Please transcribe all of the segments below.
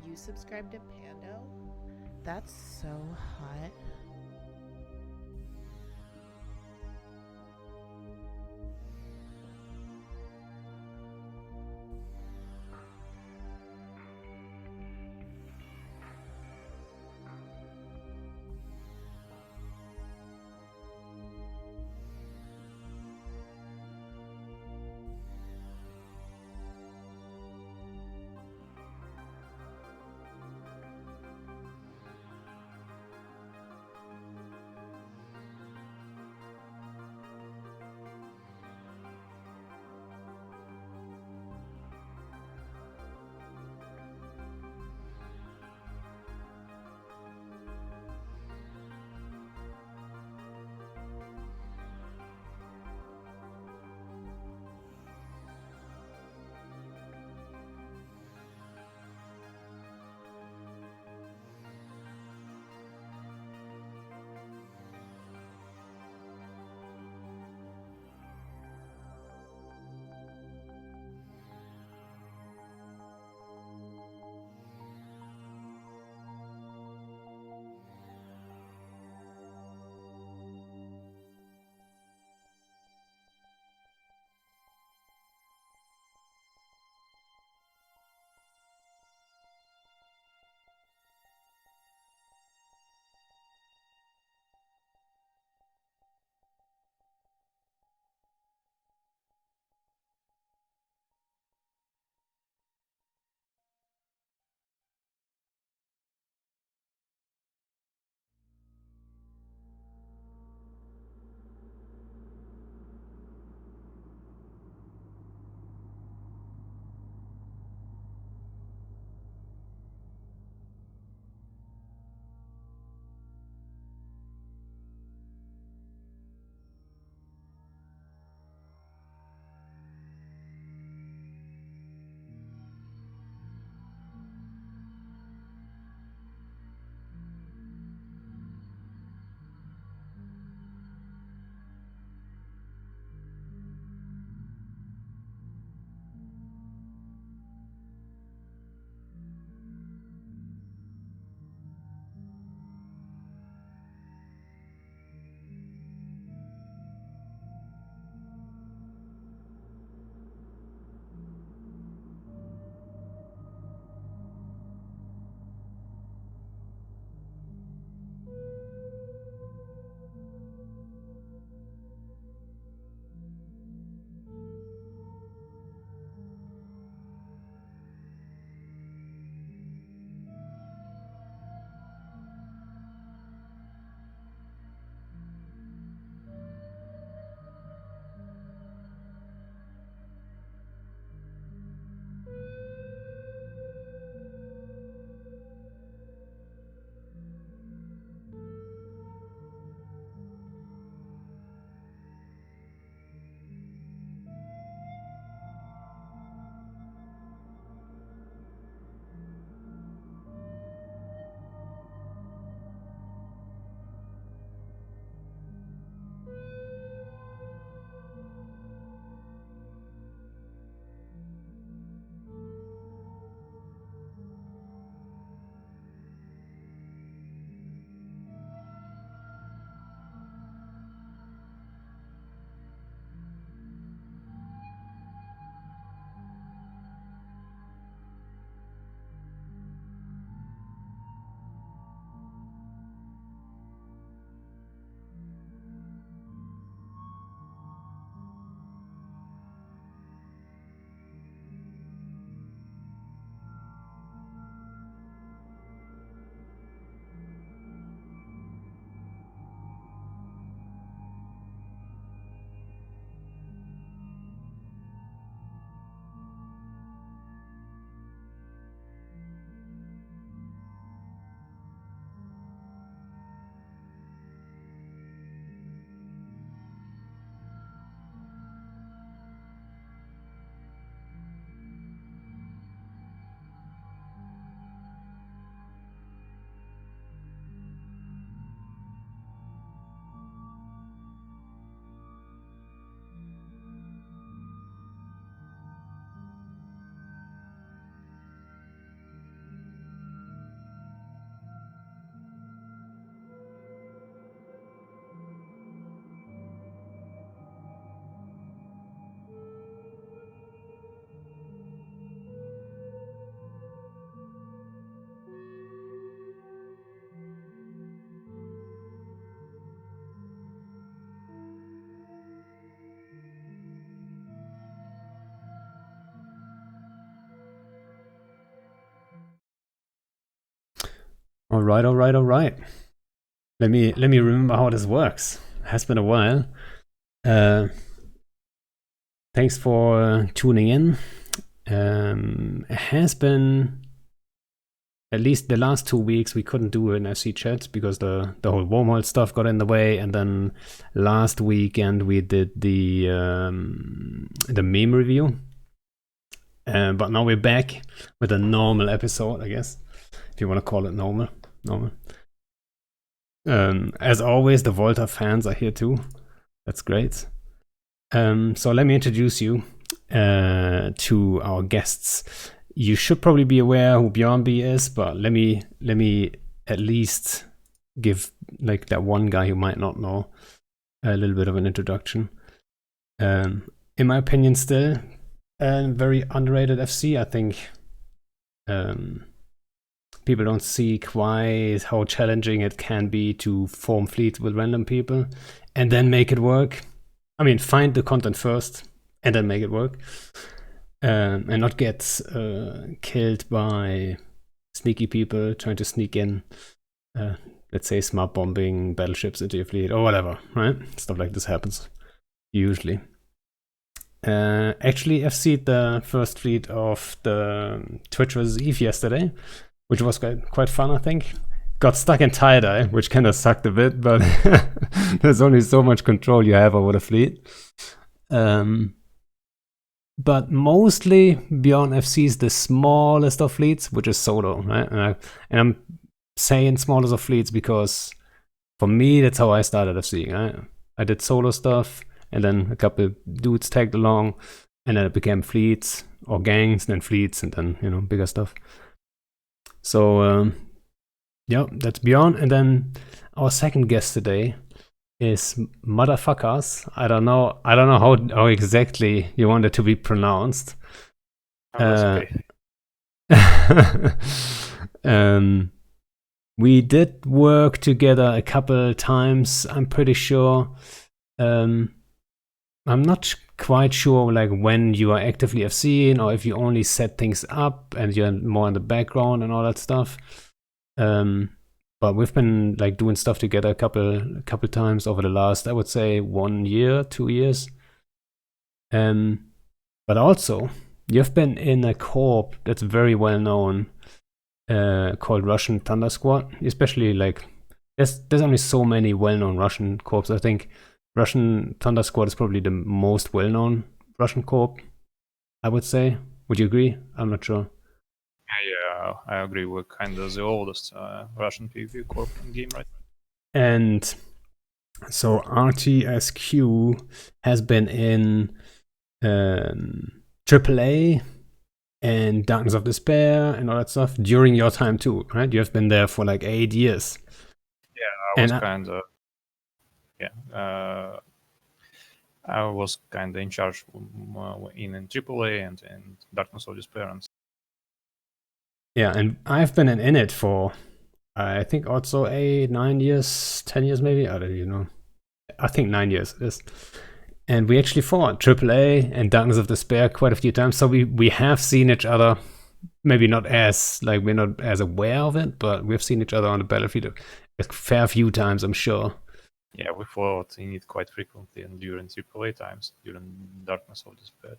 You subscribe to Pando? That's so hot. All right, all right, all right. Let me remember how this works. It has been a while. Thanks for tuning in. It has been at least the last 2 weeks we couldn't do an FC chat because the whole wormhole stuff got in the way, and then last weekend we did the meme review. But now we're back with a normal episode, I guess, if you want to call it normal. As always, the Volta fans are here too. That's great. So let me introduce you to our guests. You should probably be aware who Bjorn B is, but let me at least give like that one guy who might not know a little bit of an introduction. In my opinion, still a very underrated FC. I think people don't see quite how challenging it can be to form fleets with random people and then make it work. I mean, find the content first and then make it work. And not get killed by sneaky people trying to sneak in, let's say, smart bombing battleships into your fleet or whatever, right? Stuff like this happens, usually. Actually, FC'd the first fleet of the Twitch vs. Eve yesterday, which was quite fun, I think. Got stuck in tie-dye, which kind of sucked a bit, but there's only so much control you have over the fleet. But mostly Bjorn FC is the smallest of fleets, which is solo, right? And I'm saying smallest of fleets because for me, that's how I started FC, right? I did solo stuff, and then a couple dudes tagged along, and then it became fleets or gangs, then fleets, and then, bigger stuff. So, yeah, that's Bjorn. And then our second guest today is Mutafakaz. I don't know how exactly you want it to be pronounced. Okay. We did work together a couple times, I'm pretty sure. I'm not quite sure like when you are actively FCing or if you only set things up and you're more in the background and all that stuff. But we've been like doing stuff together a couple times over the last, I would say, 1 year, 2 years. But also, you've been in a corp that's very well known, called Russian Thunder Squad. Especially like there's only so many well-known Russian corps. I think Russian Thunder Squad is probably the most well-known Russian corp, I would say. Would you agree? I'm not sure. Yeah, I agree. We're kind of the oldest Russian PvP corp in game, right? And so RTSQ has been in AAA and Darkness of Despair and all that stuff during your time too, right? You have been there for like 8 years. Yeah, I was kind of in charge in AAA and in Darkness of Despair. Yeah, and I've been in it for, I think also 8, 9 years, 10 years maybe. I don't even know. I think 9 years it is. And we actually fought AAA and Darkness of Despair quite a few times. So we have seen each other. Maybe not as, like, we're not as aware of it, but we've seen each other on the battlefield a fair few times, I'm sure. Yeah, we fought in it quite frequently and during AAA times, during Darkness of Despair,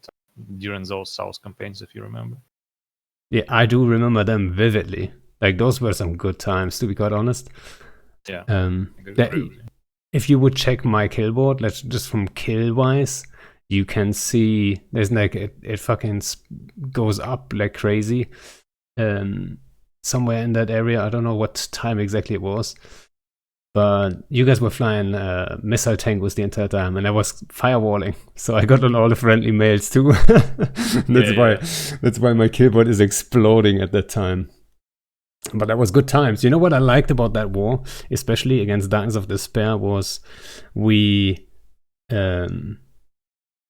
during those South campaigns, if you remember. Yeah, I do remember them vividly. Like, those were some good times, to be quite honest. Yeah. If you would check my kill board, let's just from kill wise, you can see there's like it fucking goes up like crazy. Somewhere in that area, I don't know what time exactly it was, but you guys were flying missile tank was the entire time, and I was firewalling, so I got on all the friendly mails too. That's why my kill board is exploding at that time. But that was good times. You know what I liked about that war, especially against Darkness of Despair, was we had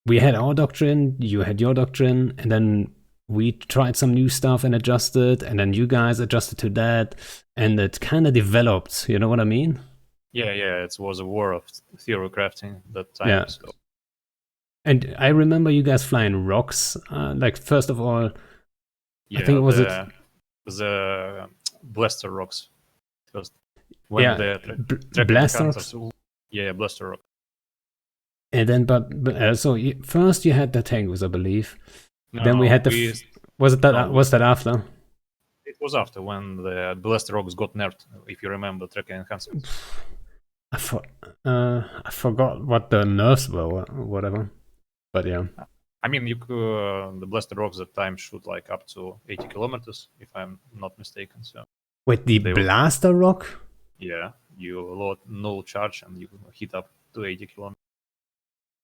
our doctrine, you had your doctrine, and then we tried some new stuff and adjusted, and then you guys adjusted to that, and it kind of developed. You know what I mean? Yeah, it was a war of theory crafting that time. Yeah. So. And I remember you guys flying rocks. Like, first of all, yeah, I think it was the blaster rocks. First, when Yeah, the track Blaster enhancers, Rocks. yeah, Blaster Rock. And then, so first you had the Tangus, I believe. Then we No, had was it that? no, Was that after? it was after when the Blaster Rocks got nerfed. If you remember, track enhancers. I forgot what the nerfs were, or whatever. But yeah. I mean, the Blaster Rocks at time shoot like up to 80 kilometers, if I'm not mistaken. So Wait, the they were, Blaster Rock? yeah, you load no charge and you hit up to 80 kilometers.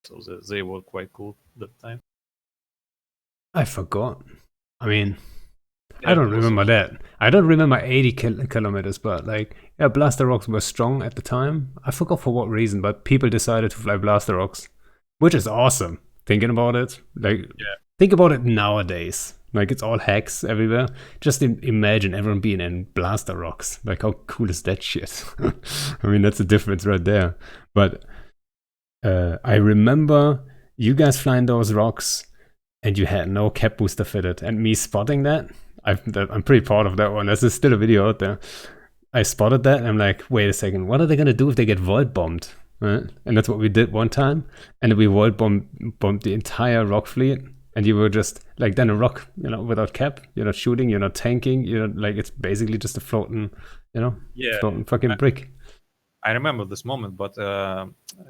So they were quite cool that time. I forgot. I mean, Yeah, I don't it was remember that. I don't remember 80 kilometers, but like, yeah, Blaster Rocks were strong at the time. I forgot for what reason, but people decided to fly Blaster Rocks, which is awesome. Thinking about it, like, Yeah. think about it nowadays. Like, it's all hacks everywhere. Just imagine everyone being in Blaster Rocks. Like, how cool is that shit? I mean, that's the difference right there. But I remember you guys flying those rocks and you had no cap booster fitted, and me spotting that. I'm pretty proud of that one. There's still a video out there. I spotted that and I'm like, wait a second, what are they gonna do if they get void bombed? Right? And that's what we did one time. And we void bombed the entire rock fleet. And you were just like, then a rock, without cap. You're not shooting, you're not tanking. You're not, like, it's basically just a floating, Yeah, floating fucking brick. I remember this moment, but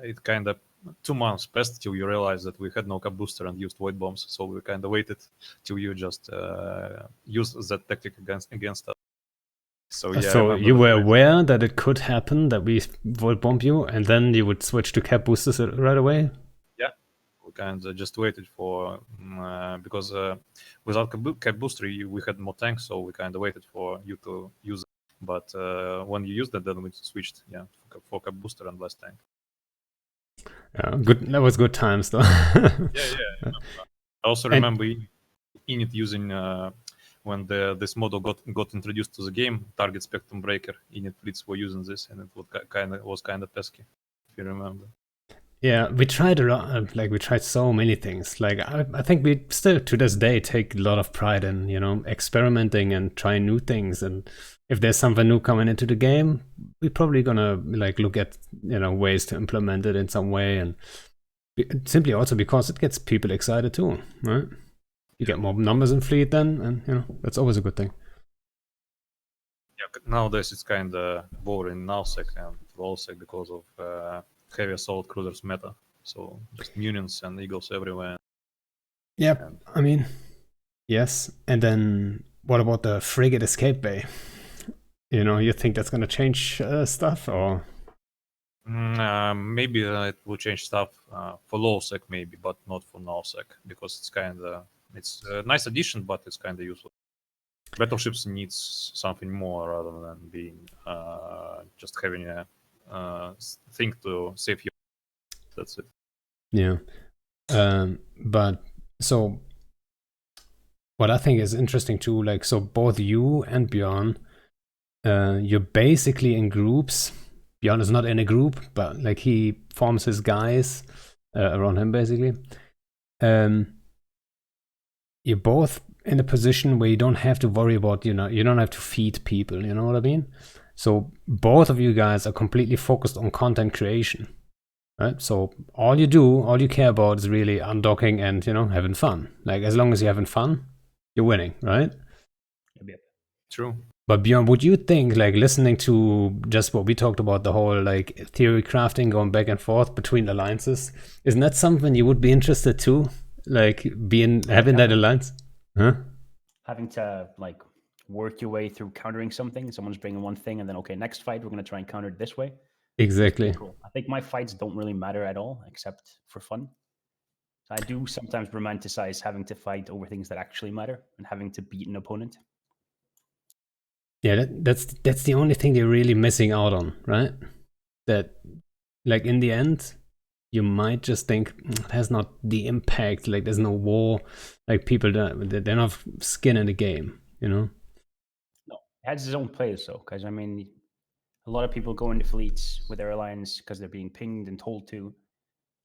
it kind of 2 months passed till you realized that we had no cap booster and used void bombs. So we kind of waited till you just use that tactic against us. So yeah. So you were aware that it could happen that we void bomb you, and then you would switch to cap boosters right away. Yeah, we kind of just waited for because without cap booster we had more tanks, so we kind of waited for you to use it. But when you used it, then we switched, for cap booster and less tank. Good. That was good times, though. Yeah. I also remember Init using when this model got introduced to the game, Target Spectrum Breaker. Init fleets were using this, and it was kind of pesky, if you remember. Yeah, we tried a lot. Like, we tried so many things. Like, I think we still to this day take a lot of pride in experimenting and trying new things. And if there's something new coming into the game, we're probably gonna like look at ways to implement it in some way, and simply also because it gets people excited too, right? You get more numbers in fleet then, and that's always a good thing. Yeah, nowadays it's kind of boring nullsec and lowsec because of heavy assault cruisers meta. So just Munions and Eagles everywhere. Yeah, I mean, yes. And then what about the frigate escape bay? You think that's gonna change stuff, or? Maybe it will change stuff for lowsec, maybe, but not for nullsec, because it's a nice addition, but it's kind of useless. Battleships needs something more rather than being just having a thing to save you. That's it. Yeah. But so what I think is interesting too, like, so both you and Bjorn, you're basically in groups. Bjorn is not in a group, but like he forms his guys around him basically. You're both in a position where you don't have to worry about, you don't have to feed people, you know what I mean? So both of you guys are completely focused on content creation, right? So all you care about is really undocking and, having fun. Like, as long as you're having fun, you're winning, right? Yep. True. But Bjorn, would you think, like, listening to just what we talked about, the whole like theory crafting going back and forth between alliances, isn't that something you would be interested to? Like, having that alliance? Huh? Having to like work your way through countering something. Someone's bringing one thing, and then okay, next fight we're going to try and counter it this way. Exactly. Cool. I think my fights don't really matter at all, except for fun. So I do sometimes romanticize having to fight over things that actually matter and having to beat an opponent. Yeah, that's the only thing you're really missing out on, right? That, like, in the end, you might just think it has not the impact. Like, there's no war. Like, people they're not skin in the game, No, it has its own players though, because I mean, a lot of people go into fleets with their alliance because they're being pinged and told to,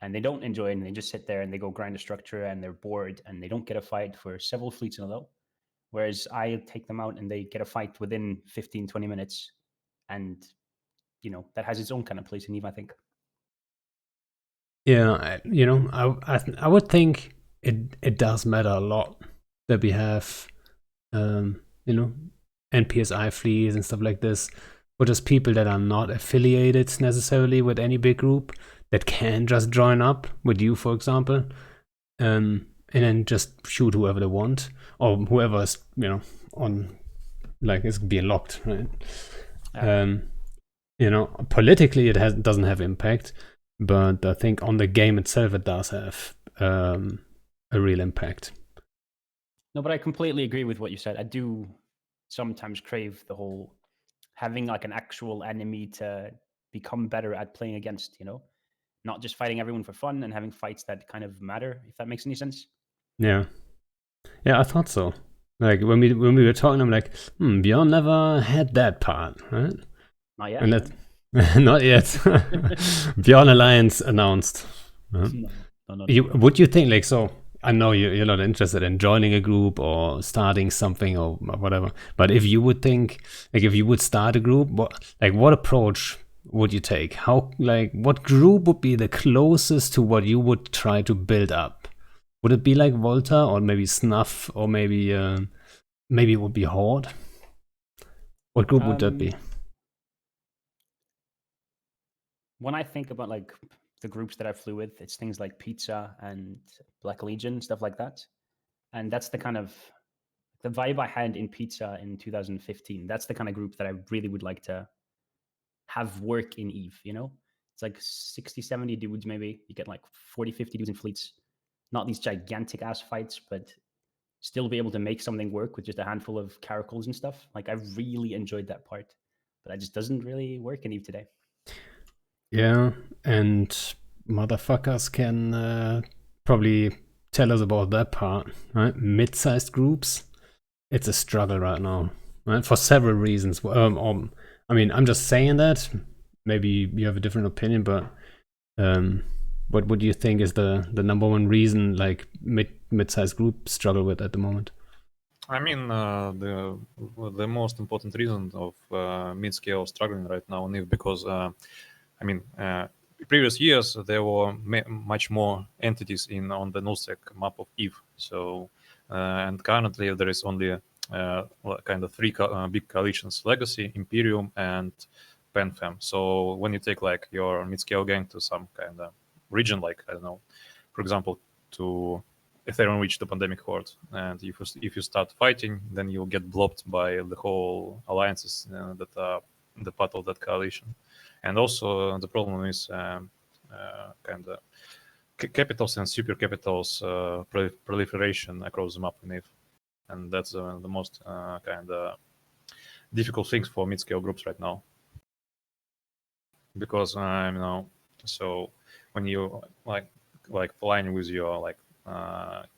and they don't enjoy it, and they just sit there and they go grind a structure and they're bored and they don't get a fight for several fleets in a row. Whereas I take them out and they get a fight within 15, 20 minutes, and that has its own kind of place in Eve, I think. Yeah, I would think it does matter a lot that we have, NPSI fleas and stuff like this, or just people that are not affiliated necessarily with any big group that can just join up with you, for example, and then just shoot whoever they want, or whoever's on, like, it's being locked, right? Politically it doesn't have impact, but I think on the game itself it does have a real impact. No, but I completely agree with what you said. I do sometimes crave the whole having like an actual enemy to become better at playing against, not just fighting everyone for fun and having fights that kind of matter, if that makes any sense. Yeah, I thought so. Like when we were talking, I'm like, Bjorn never had that part, right? Not yet. And that, not yet. Bjorn Alliance announced. Huh? No. Would you think, like, so I know you're not interested in joining a group or starting something or whatever, but if you would think, like, if you would start a group, what approach would you take? What group would be the closest to what you would try to build up? Would it be like Volta, or maybe Snuff, or maybe it would be Horde? What group would that be? When I think about like the groups that I flew with, it's things like Pizza and Black Legion, stuff like that. And that's the kind of the vibe I had in Pizza in 2015. That's the kind of group that I really would like to have work in Eve, It's like 60, 70 dudes maybe. You get like 40, 50 dudes in fleets. Not these gigantic ass fights, but still be able to make something work with just a handful of caracals and stuff. Like I really enjoyed that part. But it just doesn't really work in Eve today. Yeah, and Mutafakaz can probably tell us about that part, right? Mid-sized groups, it's a struggle right now, right? For several reasons. I'm just saying that. Maybe you have a different opinion, but what would you think is the number one reason, like, mid-sized groups struggle with at the moment? I mean, the most important reason of mid-scale struggling right now is because previous years there were much more entities on the nullsec map of Eve. So and currently there is only kind of three big coalitions: Legacy, Imperium, and PenFem. So when you take like your mid-scale gang to some kind of region, like, I don't know, for example, to Ethereum Reach, the Pandemic Horde, and if you start fighting, then you'll get blocked by the whole alliances that are the part of that coalition. And also the problem is kind of capitals and super capitals proliferation across the map in Eve. And that's the most kind of difficult things for mid-scale groups right now. Because so when you like flying with your like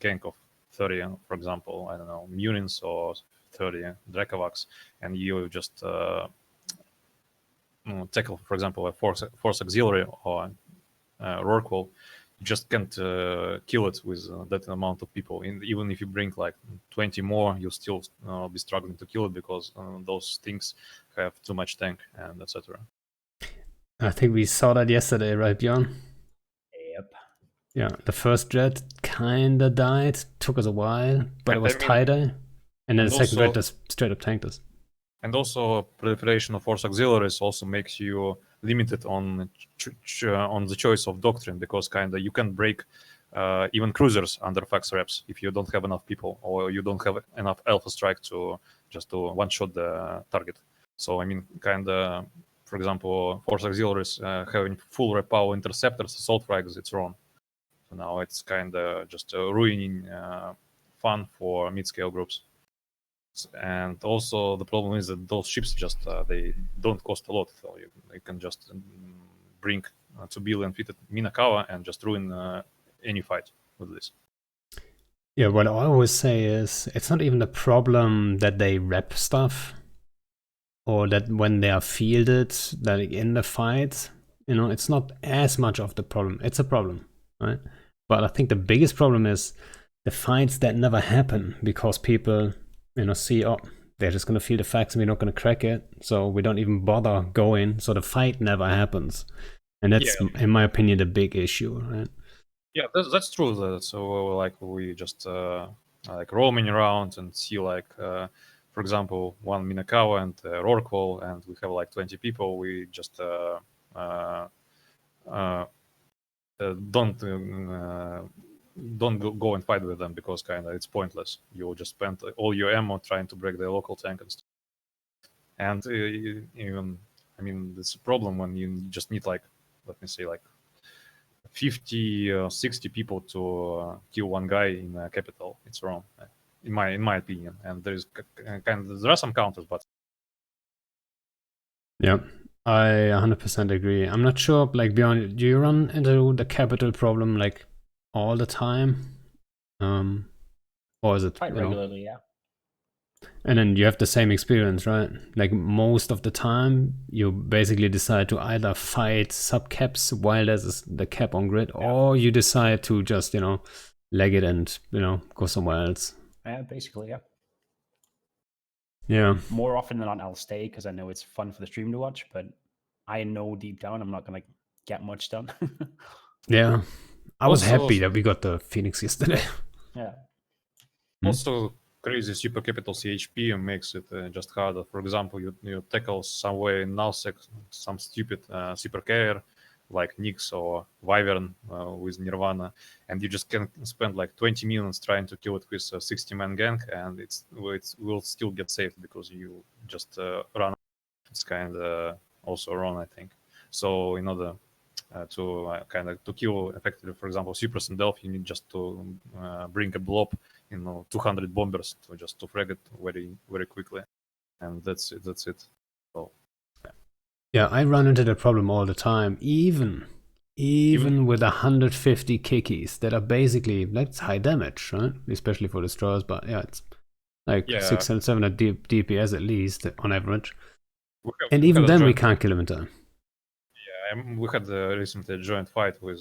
gang of 30, for example, I don't know, Munins or 30 Dracovax, and you just tackle, for example, a force auxiliary or Rorqual, you just can't kill it with that amount of people. Even if you bring like 20 more, you'll still be struggling to kill it because those things have too much tank and etc. I think we saw that yesterday, right, Bjorn? Yep. Yeah, the first jet kinda died. Took us a while, but it was tighter. And then the second jet just straight up tanked us. And also, proliferation of force auxiliaries also makes you limited on the choice of doctrine, because kind of you can break even cruisers under fax reps if you don't have enough people, or you don't have enough alpha strike to just to one-shot the target. So I mean, kind of, for example, force auxiliaries having full repower interceptors, assault frags, it's wrong. So now it's kind of just ruining fun for mid-scale groups. And also the problem is that those ships just they don't cost a lot, so you can just bring 2 billion fitted Minakawa and just ruin any fight with this. Yeah, what I always say is it's not even a problem that they rep stuff, or that when they are fielded, like in the fight, it's not as much of the problem. It's a problem, right? But I think the biggest problem is the fights that never happen because people see, oh, they're just gonna feel the facts and we're not gonna crack it, so we don't even bother going, so the fight never happens. And that's, in my opinion, the big issue, right? Yeah, that's true. So like we just like roaming around and see like for example one Minakawa and Rorqual, and we have like 20 people. We just don't go and fight with them because kind of it's pointless. You'll just spend all your ammo trying to break their local tank and stuff. And even I mean it's a problem when you just need like, let me say, like 50 or 60 people to kill one guy in a capital. It's wrong, in my opinion. And there are some counters, but Yeah, I 100% agree. I'm not sure, like, Bjorn, do you run into the capital problem like all the time? Or is it Quite regularly, yeah. And then you have the same experience, right? Like most of the time, you basically decide to either fight sub-caps while there's the cap on grid, or you decide to just, leg it and, go somewhere else. Yeah, basically, yeah. Yeah. More often than not, I'll stay because I know it's fun for the stream to watch, but I know deep down I'm not going to get much done. Yeah. I was Also- happy that we got the Phoenix yesterday. Yeah. also crazy super capital CHP makes it just harder. For example, you tackle somewhere in nullsec some stupid super carrier like Nyx or Wyvern with Nirvana, and you just can spend like 20 minutes trying to kill it with a 60-man gank, and it will still get saved because you just run. It's kind of also wrong, I think. So in order to kind of to kill effectively, for example, Super Sendelf, you need just to bring a blob, 200 bombers to frag it very, very quickly, and that's it. So Yeah, I run into the problem all the time, even with 150 kikis that are basically, that's high damage, right? Especially for destroyers, but yeah, it's like 600, 700 DPS at least on average. And even then, we can't kill him in time. Yeah, we had recently a joint fight with,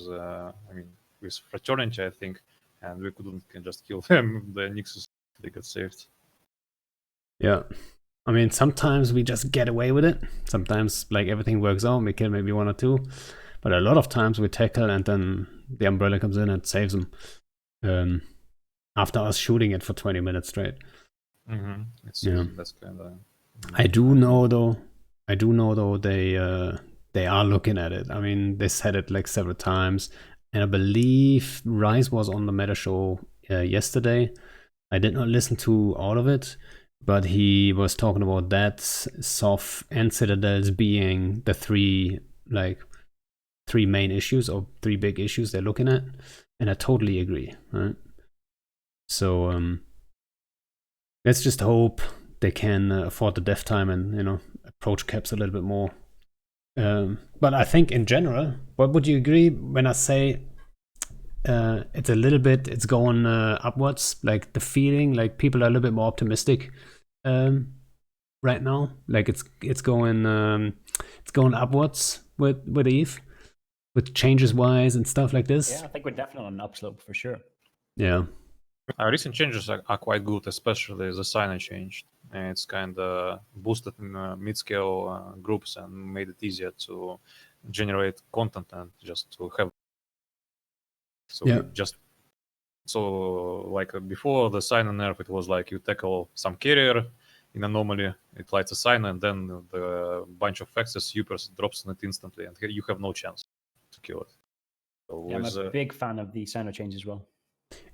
with Fraternity, I think, and we couldn't just kill them. The Nixus, they got saved. Yeah. I mean, sometimes we just get away with it. Sometimes, like, everything works out, we kill maybe one or two. But a lot of times we tackle and then the umbrella comes in and saves them. After us shooting it for 20 minutes straight. Mm-hmm. That's kind of... I do know though they are looking at it. I mean, they said it like several times. And I believe Rise was on the Meta Show yesterday. I did not listen to all of it, but he was talking about that, Soft and Citadels being the three main issues or three big issues they're looking at. And I totally agree, right? So let's just hope they can afford the dev time and, approach caps a little bit more. But I think in general, what would you agree when I say it's going upwards? Like the feeling, like people are a little bit more optimistic right now. Like it's going upwards with EVE, with changes wise and stuff like this. Yeah, I think we're definitely on an upslope for sure. Yeah. Recent changes are quite good, especially the signer change. And it's kind of boosted mid-scale groups and made it easier to generate content and just to have. So like before the signer nerf, it was like you tackle some carrier in anomaly, it lights a signer, and then the bunch of faxes supers drops on it instantly, and you have no chance to kill it. So yeah, I'm a big fan of the signer change as well.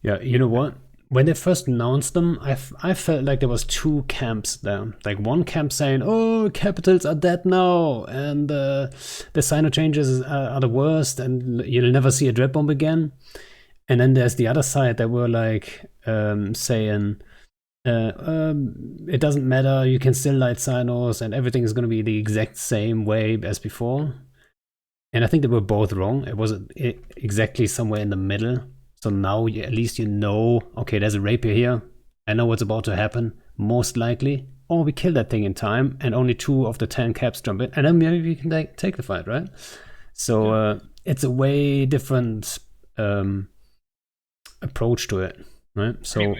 Yeah, you know what? When they first announced them, I felt like there was two camps there. Like one camp saying, "Oh, capitals are dead now, and the signer changes are the worst, and you'll never see a dread bomb again." And then there's the other side that were like saying, "It doesn't matter. You can still light signers, and everything is going to be the exact same way as before." And I think they were both wrong. It wasn't exactly somewhere in the middle. So now at least okay, there's a rapier here. I know what's about to happen, most likely. Or we kill that thing in time, and only 2 of the 10 caps jump in, and then maybe we can take the fight, right? So it's a way different approach to it, right? So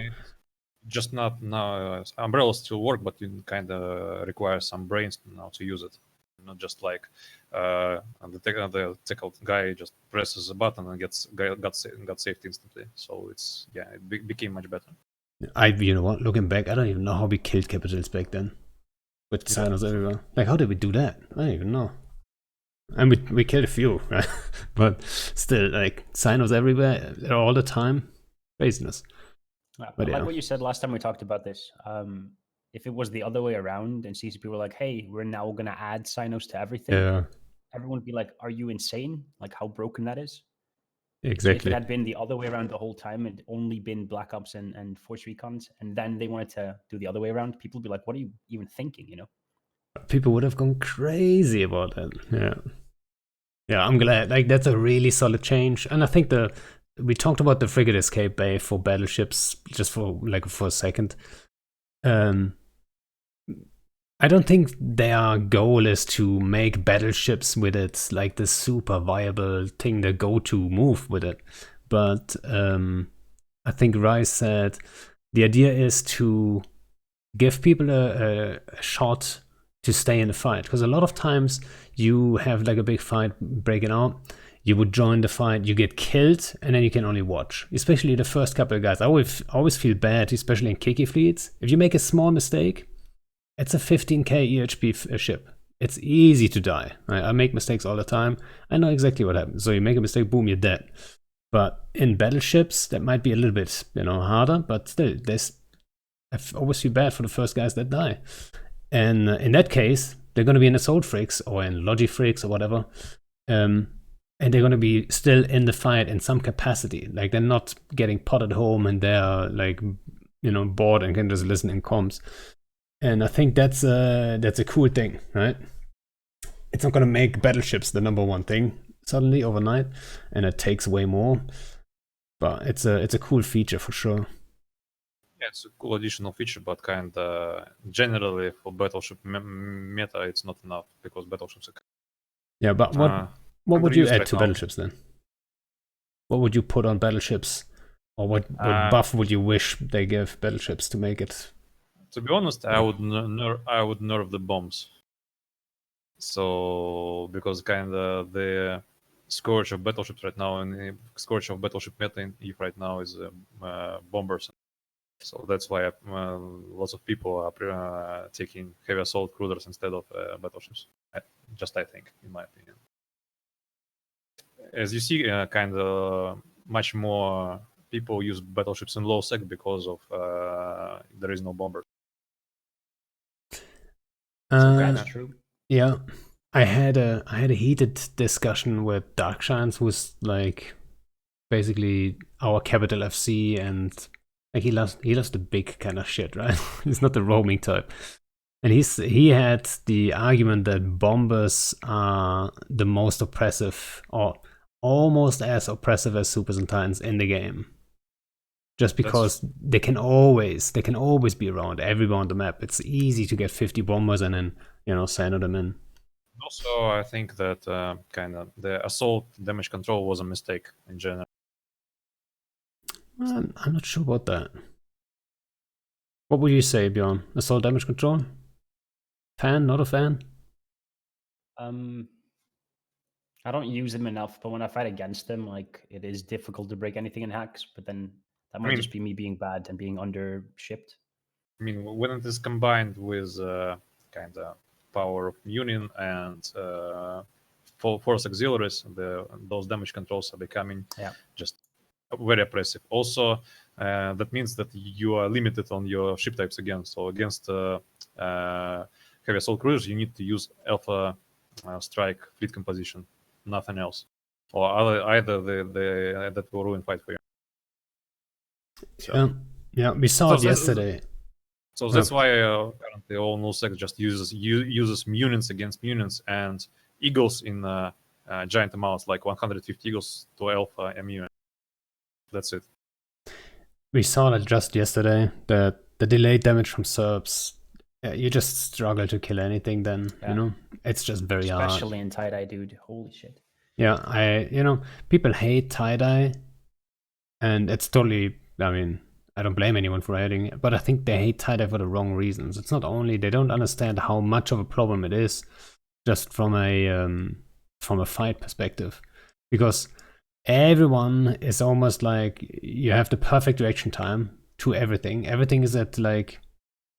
just not now. Umbrellas still work, but you kind of require some brains now to use it. Not just like the tackle guy just presses a button and got saved instantly. So it's it became much better. You know what? Looking back, I don't even know how we killed capitals back then. With signals everywhere. Like, how did we do that? I don't even know. And we killed a few, right? But still, like, signals everywhere all the time. Craziness. But like what you said last time we talked about this, if it was the other way around and CCP were like, hey, we're now going to add sinos to everything, everyone would be like, are you insane? Like how broken that is? Exactly. So if it had been the other way around the whole time, it'd only been Black Ops and Force Recons, and then they wanted to do the other way around, people would be like, what are you even thinking, you know? People would have gone crazy about that. Yeah, I'm glad. Like, that's a really solid change. And I think we talked about the frigate escape bay for battleships just for a second. I don't think their goal is to make battleships with it like the super viable thing, the go-to move with it. But I think Rice said the idea is to give people a shot to stay in the fight. Because a lot of times you have like a big fight breaking out, you would join the fight, you get killed, and then you can only watch. Especially the first couple of guys. I always feel bad, especially in kicky fleets. If you make a small mistake, it's a 15k EHP ship. It's easy to die. Right? I make mistakes all the time. I know exactly what happens. So you make a mistake, boom, you're dead. But in battleships, that might be a little bit, harder. But still, I always feel bad for the first guys that die. And in that case, they're going to be in assault frigs or in logifrigs or whatever. And they're going to be still in the fight in some capacity. Like, they're not getting potted home and they're like, bored and can just listen in comms. And I think that's a cool thing, right? It's not going to make battleships the number one thing suddenly overnight, and it takes way more. But it's a cool feature for sure. Yeah, it's a cool additional feature, but kind of generally for battleship meta, it's not enough because battleships. Yeah, but what would you add to battleships then? What would you put on battleships, or what buff would you wish they give battleships to make it? To be honest, I would nerf the bombs. So because kind of the scourge of battleships right now, and the scourge of battleship meta in EVE right now is bombers. So that's why lots of people are taking heavy assault cruisers instead of battleships. I think, in my opinion. As you see, kind of much more people use battleships in low sec because of there is no bombers. That's true. Yeah, I had a heated discussion with Darkshines, who's like basically our capital FC, and like he loves the big kind of shit, right? He's not the roaming type, and he had the argument that bombers are the most oppressive, or almost as oppressive as supers and titans in the game. Just because they can always be around everywhere on the map. It's easy to get 50 bombers and then sand them in. Also, I think that kind of the assault damage control was a mistake in general. I'm not sure about that. What would you say, Bjorn? Assault damage control? Fan? Not a fan? I don't use them enough, but when I fight against them, like, it is difficult to break anything in hacks. But then that might just be me being bad and being under-shipped. I mean, when it is combined with kind of power of Union and Force Auxiliaries, those damage controls are becoming just very oppressive. Also, that means that you are limited on your ship types again. So against heavy assault cruisers, you need to use Alpha Strike fleet composition, nothing else, or either that will ruin fight for you. So, yeah, we saw it yesterday. So that's why currently all nullsec just uses Munions against Munions and Eagles in giant amounts, like 150 Eagles to Alpha MU. That's it. We saw that just yesterday, that the delayed damage from Serbs, you just struggle to kill anything then, It's just very hard. Especially in tie-dye, dude. Holy shit. Yeah, people hate tie-dye, and it's totally, I don't blame anyone for hating it, but I think they hate tie-dye for the wrong reasons. It's not only they don't understand how much of a problem it is, just from a fight perspective, because everyone is almost like you have the perfect reaction time to everything. Everything is at like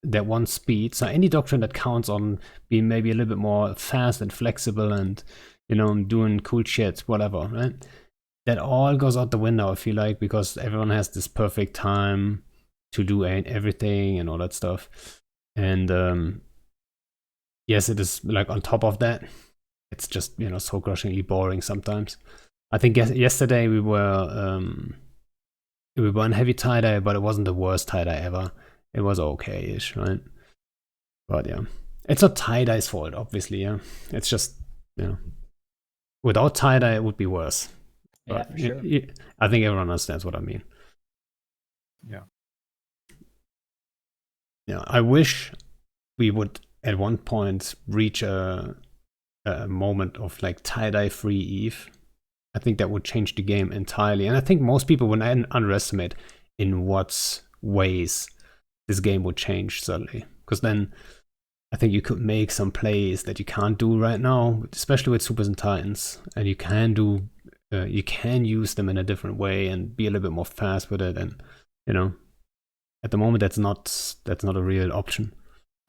that one speed. So any doctrine that counts on being maybe a little bit more fast and flexible and, you know, doing cool shit, whatever, right? That all goes out the window, I feel like, because everyone has this perfect time to do everything and all that stuff. And yes, it is like on top of that, it's just, you know, so crushingly boring sometimes. I think yesterday we were in heavy tie-dye, but it wasn't the worst tie-dye ever. It was okay-ish, right? But yeah, it's not tie-dye's fault, obviously. Yeah, it's just, you know, without tie-dye it would be worse. Yeah, But for sure. I think everyone understands what I mean. Yeah. Yeah, I wish we would at one point reach a moment of like tie-dye free Eve. I think that would change the game entirely, and I think most people would underestimate in what ways this game would change suddenly. Because then I think you could make some plays that you can't do right now, especially with Supers and Titans, and you can use them in a different way and be a little bit more fast with it. And you know, at the moment that's not a real option.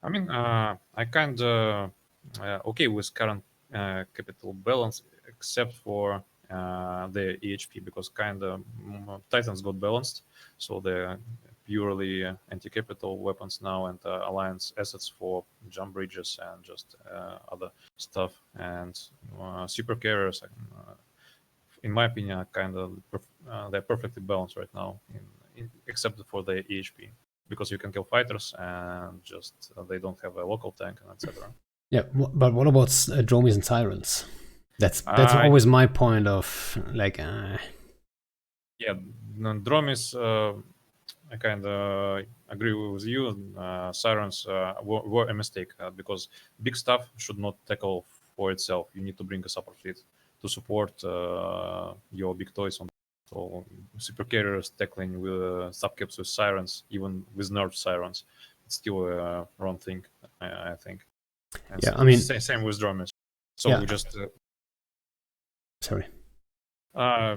I mean, I kind of okay with current capital balance, except for the EHP, because kind of Titans got balanced, so they're purely anti-capital weapons now, and alliance assets for jump bridges and just other stuff, and super carriers. In my opinion, kind of they're perfectly balanced right now, except for the EHP, because you can kill fighters and just they don't have a local tank and etc. Yeah, but what about dromies and sirens? That's always my point of like. Yeah, Dromis, I kind of agree with you. Sirens were a mistake because big stuff should not tackle for itself. You need to bring a support fleet to support your big toys. So super carriers tackling with subcaps with sirens, even with nerf sirens, it's still a wrong thing, I think. And yeah, I mean, same with Dromis. So yeah. we just Sorry. I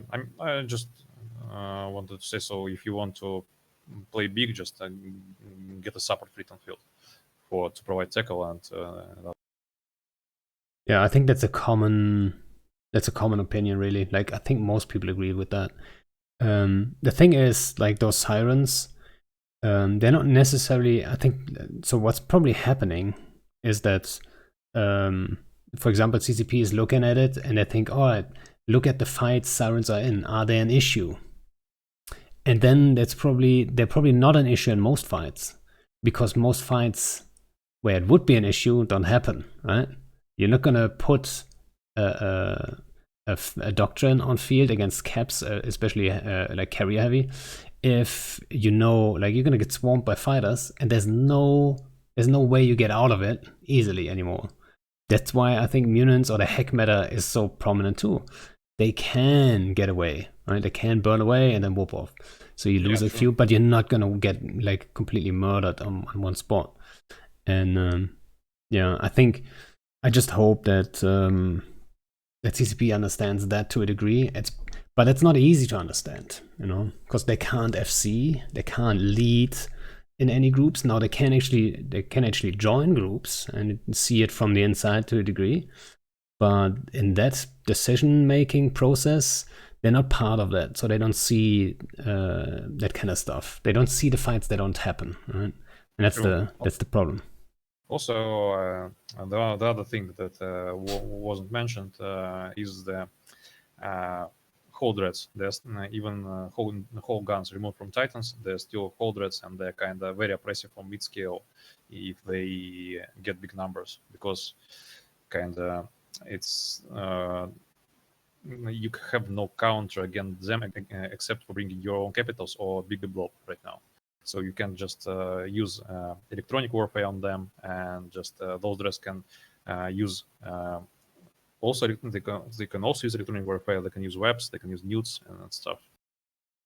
just wanted to say, so if you want to play big, just get a support fleet on field to provide tackle and Yeah, I think that's a common opinion, really. Like I think most people agree with that. The thing is, like those sirens, they're not necessarily. I think so. What's probably happening is that, for example, CCP is looking at it and they think, all right, look at the fights sirens are in. Are they an issue? And then they're probably not an issue in most fights, because most fights where it would be an issue don't happen, right? You're not gonna put a doctrine on field against caps, especially like carrier heavy, if you know like you're gonna get swarmed by fighters and there's no way you get out of it easily anymore. That's why I think Munins or the heck meta is so prominent too. They can get away, right? They can burn away and then whoop off. So you lose a few, but you're not gonna get like completely murdered on one spot. And yeah, I just hope that that CCP understands that to a degree. But it's not easy to understand, you know, because they can't FC, they can't lead in any groups. Now they can actually join groups and see it from the inside to a degree. But in that decision-making process, they're not part of that, so they don't see that kind of stuff. They don't see the fights that don't happen, right? And that's the problem. Also, the other thing that wasn't mentioned is the hold reds. There's even whole guns removed from Titans. They're still hold reds, and they're kind of very oppressive from mid scale if they get big numbers, because kind of it's you have no counter against them except for bringing your own capitals or bigger blob right now. So you can just use electronic warfare on them, and just those dreads can use also they can also use electronic warfare. They can use webs, they can use newts and stuff.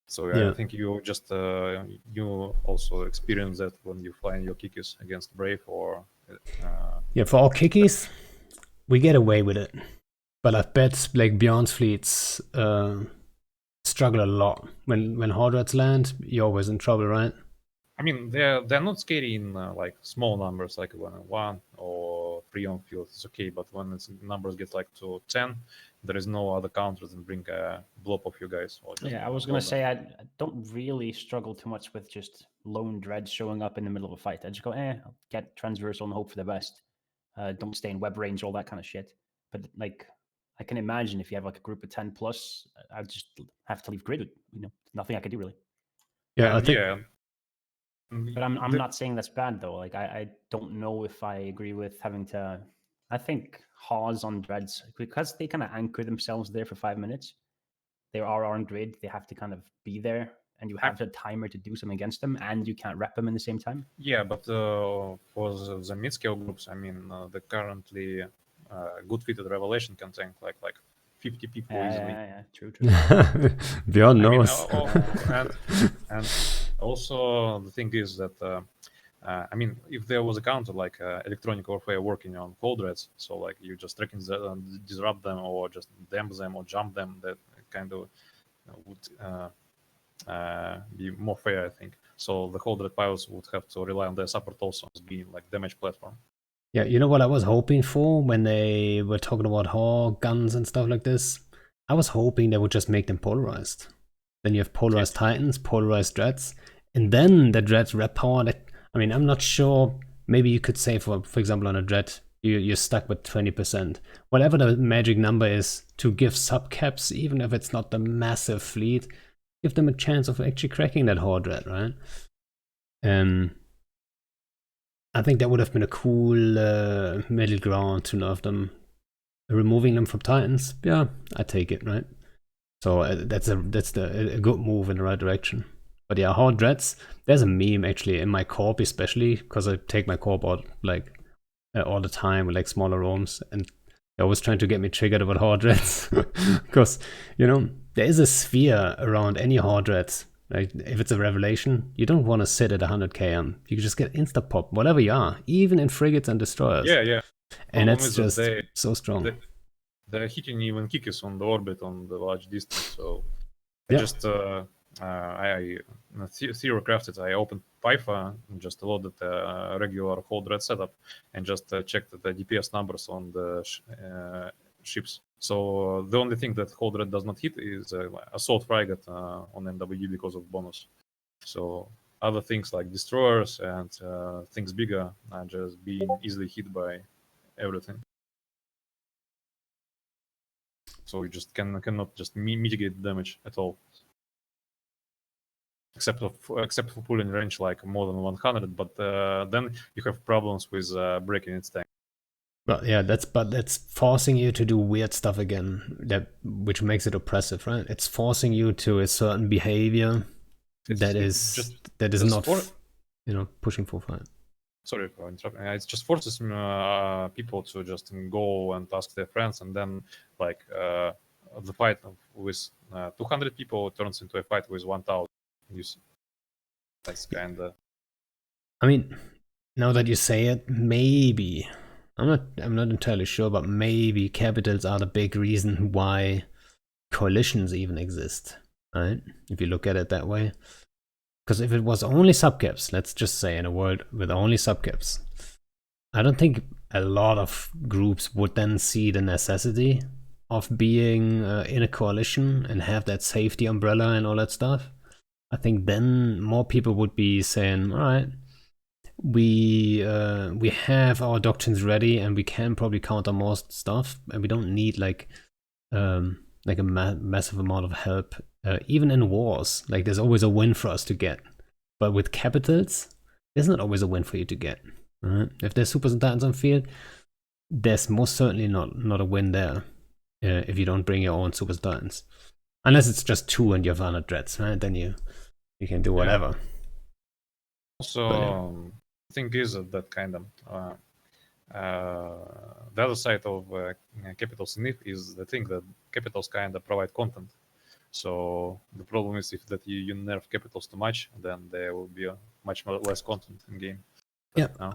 So Yeah. I think you just you also experience that when you fly your kikis against Brave or Yeah, for our kickies, we get away with it. But I bet like Bjorn's fleets struggle a lot. When horde rats land, you're always in trouble, right? I mean, they're not scary in like small numbers, like 1 or 3 on field. It's okay, but when its numbers get like to 10, there is no other counters and bring a blob of you guys. Or just, Yeah, I was gonna say I don't really struggle too much with just lone dreads showing up in the middle of a fight. I just go, I'll get transversal and hope for the best. Don't stay in web range, all that kind of shit. But like, I can imagine if you have like a group of 10 plus, I'd just have to leave grid. Nothing I could do really. Yeah, I think. yeah. But I'm not saying that's bad though. Like I don't know if I agree with having to. I think Haws on dreads because they kind of anchor themselves there for 5 minutes. They are on grid. They have to kind of be there, and you have a timer to do something against them, and you can't rep them in the same time. Yeah, but for the mid-scale groups, I mean, the currently good fitted Revelation can tank like 50 people easily. Yeah, true. Bjorn I mean, knows. and also the thing is that I mean, if there was a counter like electronic warfare working on cold reds, so like you just disrupt them or just damp them or jump them, that kind of would be more fair, I think. So the cold red pilots would have to rely on their support also as being like damage platform. Yeah, you know what I was hoping for when they were talking about hawk guns and stuff like this? I was hoping they would just make them polarized. Then you have polarized titans, polarized dreads, and then the dreads rep power. I mean, I'm not sure. Maybe you could say, for example, on a dread, you're stuck with 20%. Whatever the magic number is to give subcaps, even if it's not the massive fleet, give them a chance of actually cracking that horde dread, right? I think that would have been a cool middle ground to nerf them. Removing them from Titans, yeah, I take it, right? So that's a good move in the right direction. But yeah, Horde Dreads, there's a meme actually in my corp especially, because I take my corp out like all the time with like smaller roams, and they're always trying to get me triggered about Horde Dreads. Because, you know, there is a sphere around any Horde Dreads. Like, if it's a revelation, you don't want to sit at 100 km. You can just get insta pop, whatever you are, even in frigates and destroyers. Yeah. And that's just so strong. They're hitting even kikis on the orbit on the large distance. So yeah. I just I Zero crafted. I opened Python and just loaded a regular hold red setup and just checked the DPS numbers on the ships. So the only thing that hold red does not hit is assault frigate on MWD because of bonus. So other things like destroyers and things bigger are just being easily hit by everything. So you just cannot just mitigate damage at all, except for pulling range like more than 100. But then you have problems with breaking its tank. Well, yeah, that's forcing you to do weird stuff again, which makes it oppressive, right? It's forcing you to a certain behavior that is not, pushing for fight. Sorry for interrupting. It just forces people to just go and ask their friends, and then like the fight with 200 people turns into a fight with 1,000. That's kind of. I mean, now that you say it, maybe I'm not entirely sure, but maybe capitals are the big reason why coalitions even exist, right? If you look at it that way. Because if it was only subcaps, let's just say in a world with only subcaps, I don't think a lot of groups would then see the necessity of being in a coalition and have that safety umbrella and all that stuff. I think then more people would be saying, all right, we have our doctrines ready and we can probably counter most stuff, and we don't need like a massive amount of help. Even in wars, like there's always a win for us to get. But with capitals, there's not always a win for you to get. Right? If there's supers and titans on field, there's most certainly not a win there if you don't bring your own supers and titans. Unless it's just 2 and you have 100 dreads, right? Then you can do whatever. Also, the thing is that kind of the other side of capitals in if is the thing that capitals kind of provide content. So the problem is if that you nerf capitals too much, then there will be much less content in game. Yeah. No?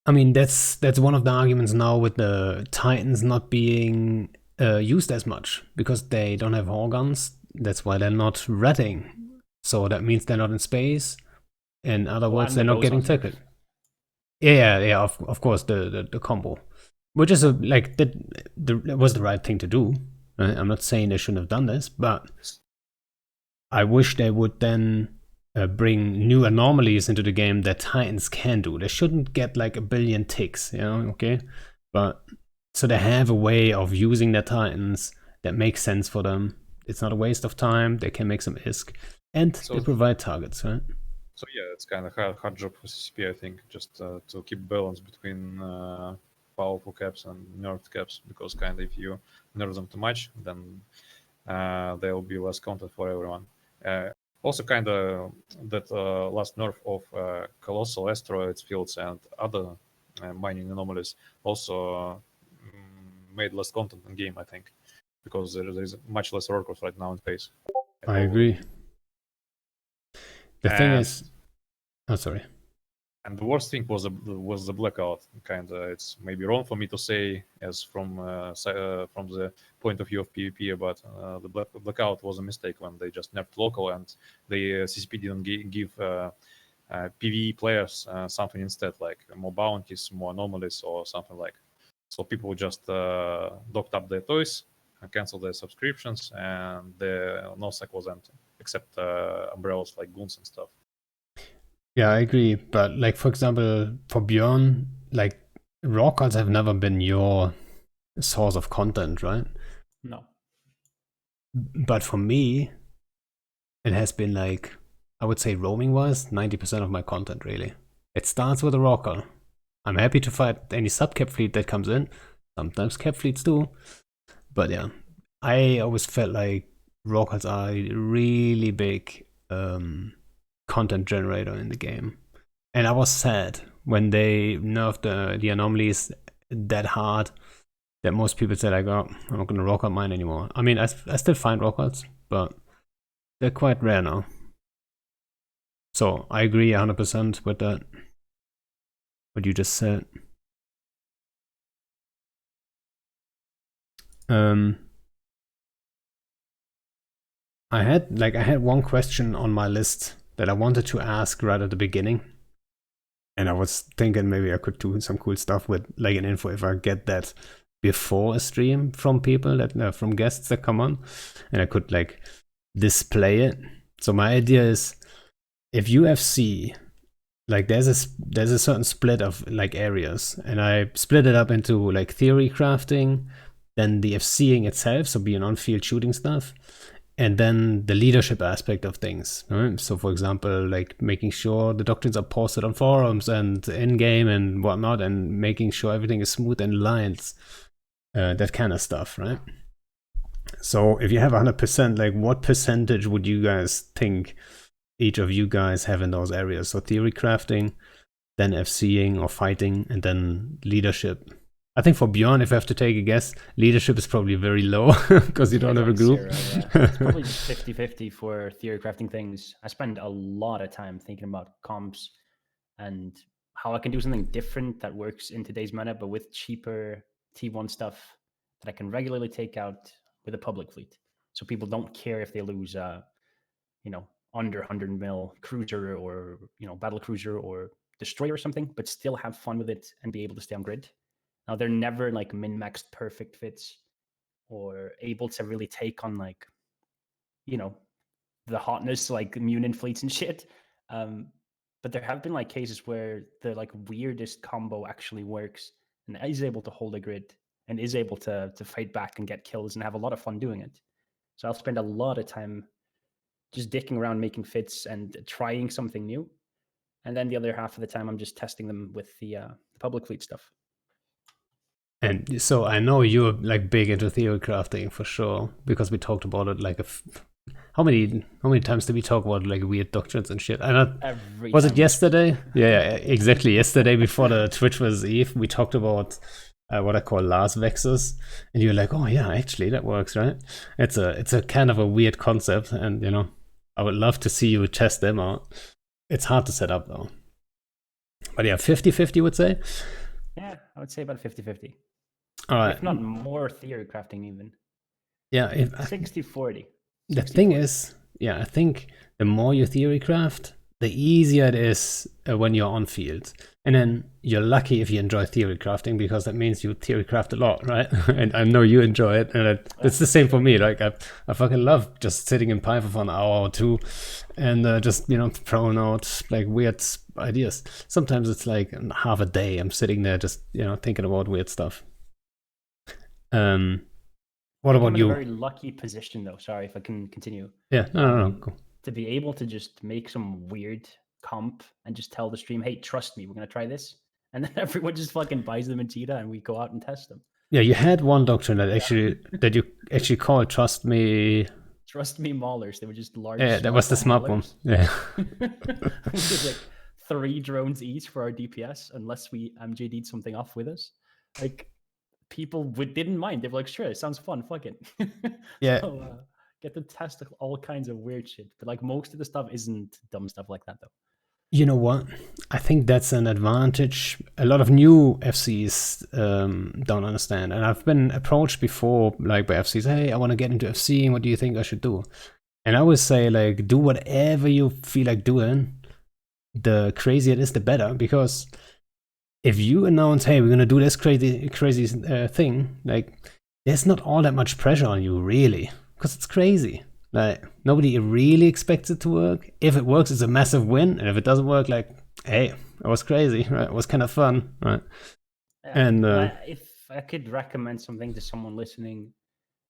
I mean, that's one of the arguments now with the Titans not being used as much because they don't have hull guns. That's why they're not ratting. So that means they're not in space. In other words, and they're the not getting boson. tackled. Yeah. Of course, the combo, which is that was the right thing to do. Right? I'm not saying they shouldn't have done this, but I wish they would then bring new anomalies into the game that Titans can do. They shouldn't get like a billion ticks, okay? But so they have a way of using their Titans that makes sense for them. It's not a waste of time. They can make some ISK, and they provide targets, right? So yeah, it's kind of hard job for CCP, I think, just to keep balance between powerful caps and nerfed caps, because kind of if you nerf them too much, then there will be less content for everyone. Also, kind of that last nerf of colossal asteroids fields and other mining anomalies also made less content in game, I think, because there is much less workers right now in space. I agree. The thing is, oh sorry. And the worst thing was the blackout. Kind of, it's maybe wrong for me to say, as from the point of view of PvP, but the blackout was a mistake when they just nerfed local and the CCP didn't give PvE players something instead, like more bounties, more anomalies, or something like. So people just docked up their toys and canceled their subscriptions, and the NoSec was empty, except umbrellas like goons and stuff. Yeah, I agree. But like, for example, for Bjorn, like raw cards have never been your source of content, right? No. But for me, it has been like, I would say roaming wise, 90% of my content really. It starts with a raw card. I'm happy to fight any sub-cap fleet that comes in. Sometimes cap fleets do. But yeah, I always felt like raw cards are a really big content generator in the game. And I was sad when they nerfed the anomalies that hard that most people said, like, oh, I'm not going to rock out mine anymore. I mean, I still find rock outs, but they're quite rare now. So I agree 100% with that, what you just said. I had one question on my list that I wanted to ask right at the beginning. And I was thinking maybe I could do some cool stuff with like an info if I get that before a stream from people that from guests that come on, and I could like display it. So my idea is, if UFC, like there's a certain split of like areas, and I split it up into like theory crafting, then the FCing itself, so being on field shooting stuff, and then the leadership aspect of things. Right? So, for example, like making sure the doctrines are posted on forums and in game and whatnot, and making sure everything is smooth and lines, that kind of stuff, right? So, if you have 100%, like what percentage would you guys think each of you guys have in those areas? So, theory crafting, then FCing or fighting, and then leadership. I think for Bjorn, if I have to take a guess, leadership is probably very low because you don't have a group. Zero, yeah. It's probably just 50-50 for theory crafting things. I spend a lot of time thinking about comps and how I can do something different that works in today's meta, but with cheaper T1 stuff that I can regularly take out with a public fleet. So people don't care if they lose, under 100 mil cruiser or, battle cruiser or destroyer or something, but still have fun with it and be able to stay on grid. Now, they're never like min-maxed perfect fits or able to really take on like, the hotness, like Munin fleets and shit. But there have been like cases where the like weirdest combo actually works and is able to hold a grid and is able to fight back and get kills and have a lot of fun doing it. So I'll spend a lot of time just dicking around making fits and trying something new. And then the other half of the time, I'm just testing them with the public fleet stuff. And so I know you're like big into theory crafting for sure, because we talked about it like how many times did we talk about like weird doctrines and shit? Was it yesterday? Yeah, exactly. Yesterday before the Twitch was Eve, we talked about what I call Last Vexus, and you're like, oh yeah, actually that works, right? It's a kind of a weird concept, and I would love to see you test them out. It's hard to set up though. But yeah, 50-50 would say. Yeah, I would say about 50-50. All right. If not more theory crafting even. Yeah, 60-40. the thing is, I think the more you theory craft, the easier it is when you're on field. And then you're lucky if you enjoy theory crafting, because that means you theory craft a lot, right? And I know you enjoy it. And it's the same for me. Like I fucking love just sitting in Python for an hour or two and just, throwing out like weird ideas. Sometimes it's like half a day I'm sitting there just, thinking about weird stuff. What about I'm in you? a very lucky position though. Sorry if I can continue. Yeah, no. Cool. To be able to just make some weird comp and just tell the stream, hey, trust me, we're gonna try this. And then everyone just fucking buys them in Cheetah and we go out and test them. Yeah, you had one doctrine that you actually called Trust Me. Trust me maulers. They were just large. Yeah, that was the smart one. Yeah. Just like 3 drones each for our DPS, unless we MJD'd something off with us. Like people didn't mind. They were like, sure, it sounds fun, fuck it. Yeah. So, get to test all kinds of weird shit. But like most of the stuff isn't dumb stuff like that though. You know what? I think that's an advantage a lot of new FCs don't understand. And I've been approached before, like by FCs, hey, I want to get into FC. What do you think I should do? And I always say, like, do whatever you feel like doing. The crazier it is, the better. Because if you announce, hey, we're going to do this crazy thing, like, there's not all that much pressure on you, really. Because it's crazy. Like, nobody really expects it to work. If it works, it's a massive win. And if it doesn't work, like, hey, it was crazy, right? It was kind of fun, right? And if I could recommend something to someone listening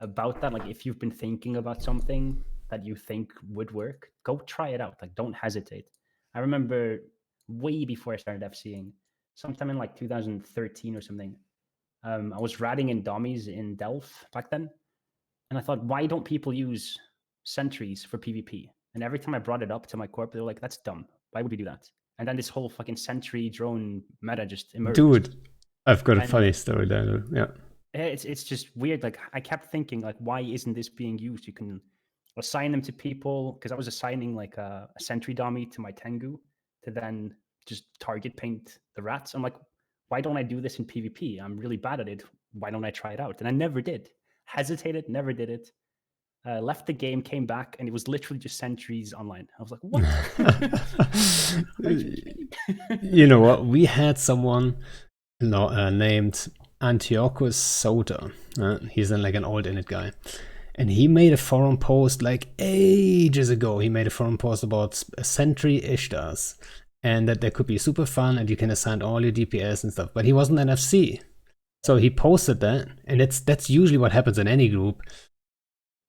about that, like if you've been thinking about something that you think would work, go try it out. Like, don't hesitate. I remember way before I started FCing, sometime in like 2013 or something, I was ratting in dummies in Delph back then. And I thought, why don't people use sentries for PvP? And every time I brought it up to my corp, they were like, that's dumb. Why would we do that? And then this whole fucking sentry drone meta just emerged. Dude, I've got a funny story there. Yeah. It's just weird. Like, I kept thinking, like, why isn't this being used? You can assign them to people, because I was assigning like a sentry dummy to my Tengu to then just target paint the rats. I'm like, why don't I do this in PvP? I'm really bad at it. Why don't I try it out? And I never did. Hesitated, never did it. Left the game, came back, and it was literally just sentries online. I was like, what? You know what? We had someone named Antiochus Soda. He's like an old init guy. And he made a forum post like ages ago. He made a forum post about sentry Ishtars. And that they could be super fun and you can assign all your DPS and stuff. But he wasn't an FC. So he posted that. And that's usually what happens in any group.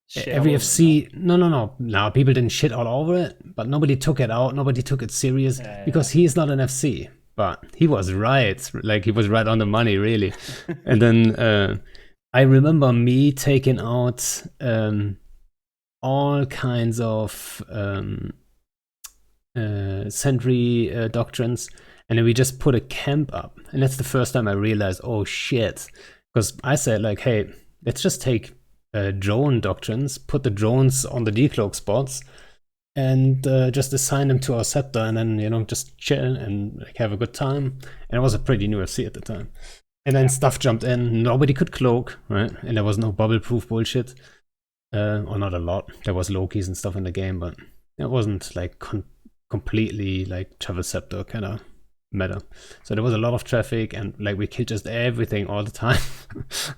Shit every FC, no, people didn't shit all over it, but nobody took it out, nobody took it serious, because he is not an FC. But he was right, like he was right on the money, really. And then I remember me taking out all kinds of sentry doctrines, and then we just put a camp up. And that's the first time I realized, oh shit, because I said like, hey, let's just take drone doctrines, put the drones on the decloak spots, and just assign them to our scepter, and then just chill and like have a good time. And it was a pretty new FC at the time. And then stuff jumped in. Nobody could cloak, right? And there was no bubble-proof bullshit, or not a lot. There was Lokis and stuff in the game, but it wasn't like completely like travel scepter kind of meta. So there was a lot of traffic, and like we killed just everything all the time.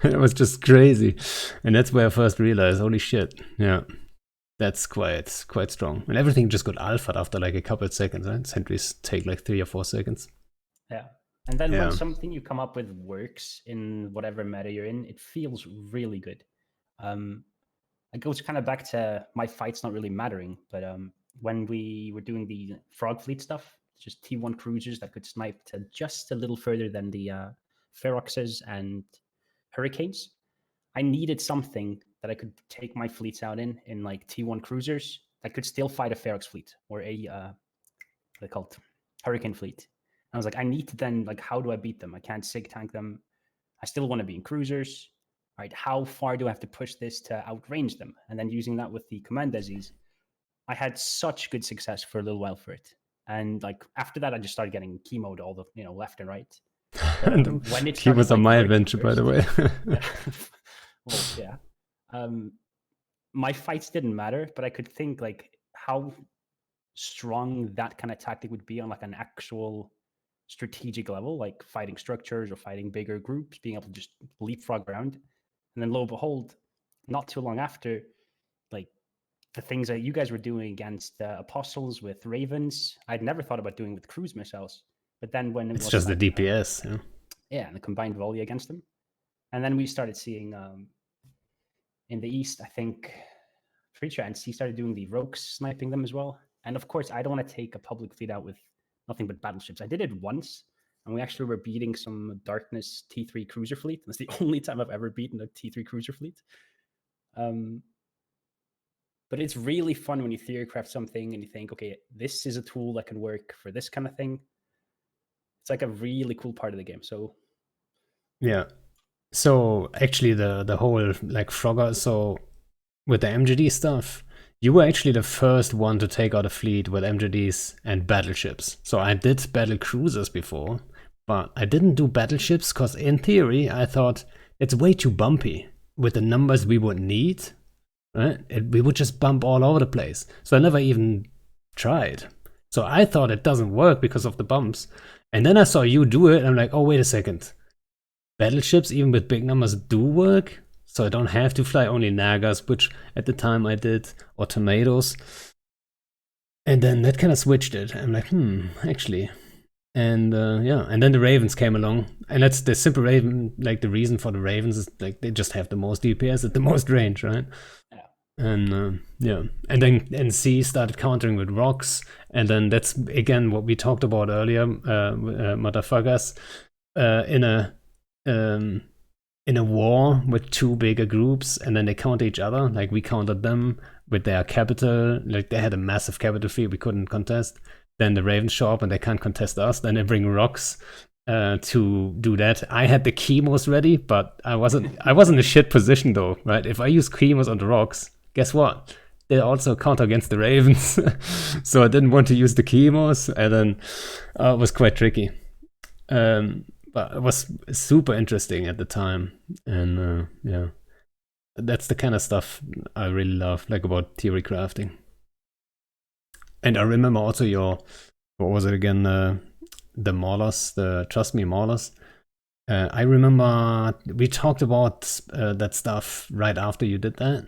It was just crazy, and that's where I first realized, holy shit, yeah, that's quite strong. And everything just got alphaed after like a couple of seconds, right? Sentries take like 3 or 4 seconds. Yeah. And then when something you come up with works in whatever meta you're in, it feels really good. It goes kind of back to my fights not really mattering, but when we were doing the Frog Fleet stuff, just T1 cruisers that could snipe to just a little further than the Feroxes and Hurricanes, I needed something that I could take my fleets out in like T1 cruisers that could still fight a Ferox fleet or a what they called Hurricane fleet. And I was like, I need to then, like, how do I beat them? I can't sig tank them. I still want to be in cruisers. Right? How far do I have to push this to outrange them? And then using that with the command desis, I had such good success for a little while for it. And like after that, I just started getting chemoed all the left and right. But when it He started, was on like, my working adventure, by the way. yeah. Well, yeah. My fights didn't matter, but I could think like how strong that kind of tactic would be on like an actual strategic level, like fighting structures or fighting bigger groups, being able to just leapfrog around. And then lo and behold, not too long after, like the things that you guys were doing against apostles with ravens, I'd never thought about doing with cruise missiles. But then when it It's was just the like, DPS. Yeah. yeah, and the combined volley against them, and then we started seeing in the east, I think Preacher and C started doing the rogues sniping them as well. And of course, I don't want to take a public fleet out with nothing but battleships. I did it once, and we actually were beating some Darkness T3 cruiser fleet. That's the only time I've ever beaten a T3 cruiser fleet. But it's really fun when you theorycraft something and you think, okay, this is a tool that can work for this kind of thing. It's like a really cool part of the game. So Yeah. So actually, the whole like Frogger. So with the MGD stuff, you were actually the first one to take out a fleet with MGDs and battleships. So I did battle cruisers before, but I didn't do battleships because in theory I thought it's way too bumpy with the numbers we would need. Right? We would just bump all over the place. So I never even tried. So I thought it doesn't work because of the bumps. And then I saw you do it, and I'm like, oh, wait a second. Battleships, even with big numbers, do work? So I don't have to fly only Nagas, which at the time I did, or Tomatoes. And then that kind of switched it. I'm like, actually. And yeah, and then the Ravens came along. And that's the simple Raven, like the reason for the Ravens is like they just have the most DPS at the most range, right? yeah. And yeah, and then NC started countering with rocks, and then that's again what we talked about earlier, Mutafakaz, in a war with two bigger groups, and then they counter each other. Like we countered them with their capital, like they had a massive capital fleet we couldn't contest. Then the Ravens show up and they can't contest us. Then they bring rocks to do that. I had the chemos ready, but I wasn't in a shit position though, right? If I use chemos on the rocks, guess what? They also counter against the Ravens. So I didn't want to use the chemos, and then it was quite tricky. But it was super interesting at the time. And yeah, that's the kind of stuff I really love, like about theory crafting. And I remember also what was it again? The Maulers, the Trust Me Maulers. I remember we talked about that stuff right after you did that.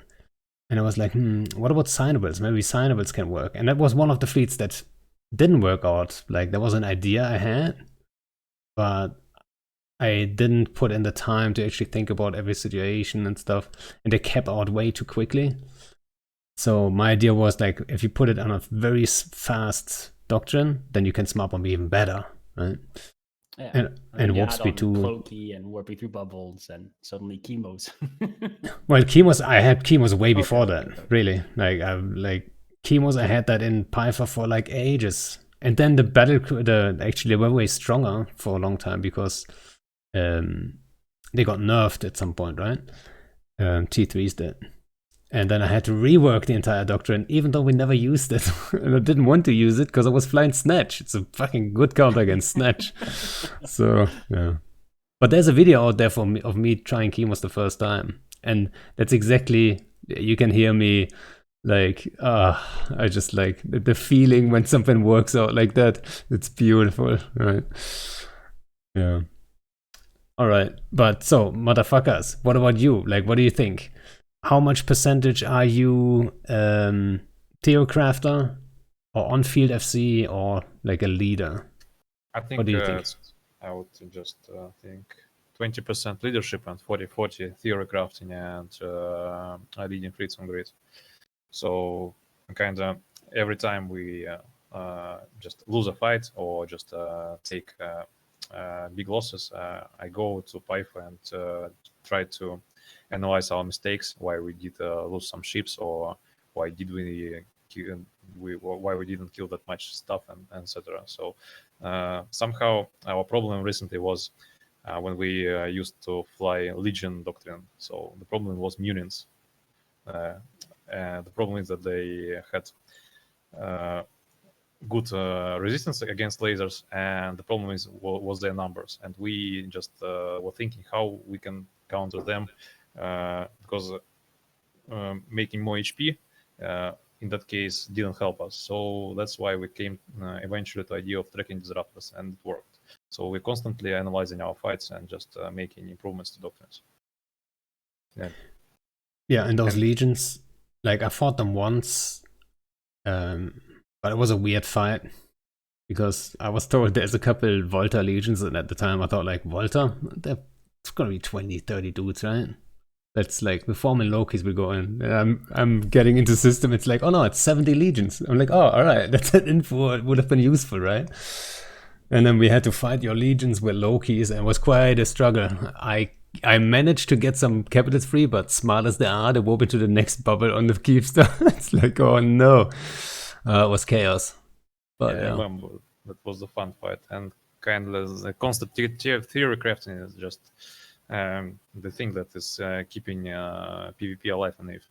And I was like, what about Cynobles? Maybe Cynobles can work. And that was one of the fleets that didn't work out. Like, there was an idea I had, but I didn't put in the time to actually think about every situation and stuff. And they kept out way too quickly. So my idea was, like, if you put it on a very fast doctrine, then you can smart bomb even better, right? Yeah. And warp speed too. Cloaky and warping through bubbles, and suddenly chemos. Well, chemos, I had chemos way before that, really. Like chemos, I had that in Python for like ages. And then actually they were way stronger for a long time because they got nerfed at some point, right? T3s did. And then I had to rework the entire doctrine, even though we never used it. And I didn't want to use it because I was flying Snatch. It's a fucking good counter against Snatch. So, yeah. But there's a video out there of me trying chemos the first time. And that's exactly, you can hear me like, I just like the feeling when something works out like that. It's beautiful, right? Yeah. All right. But so, Mutafakaz, what about you? Like, what do you think? How much percentage are you Theocrafter or on-field FC or like a leader? I think, what do you think? I would just think 20% leadership and 40-40 theory crafting and leading fleets on grid. So kind of every time we just lose a fight or just take big losses, I go to Python and try to analyze our mistakes, why we did lose some ships, or why did why we didn't kill that much stuff, and etc. So somehow our problem recently was when we used to fly Legion Doctrine. So the problem was Munins. And the problem is that they had good resistance against lasers, and the problem was their numbers. And we just were thinking how we can counter them, because making more HP in that case didn't help us. So that's why we came eventually to the idea of tracking disruptors, and it worked. So we're constantly analyzing our fights and just making improvements to doctrines. Yeah, and those legions, like I fought them once, but it was a weird fight because I was told there's a couple Volta legions, and at the time I thought like Volta, it's gonna be 20, 30 dudes, right? That's like the form in Lokis we go in. And I'm getting into system. It's like, oh no, it's 70 legions. I'm like, oh, all right, that's an info. It would have been useful, right? And then we had to fight your legions with Lokis, and it was quite a struggle. I managed to get some capitals free, but smart as they are, they warp into the next bubble on the Keepstar. It's like, oh no, it was chaos. But I remember that was a fun fight, and kind of the constant theory crafting is just the thing that is keeping PvP alive and if.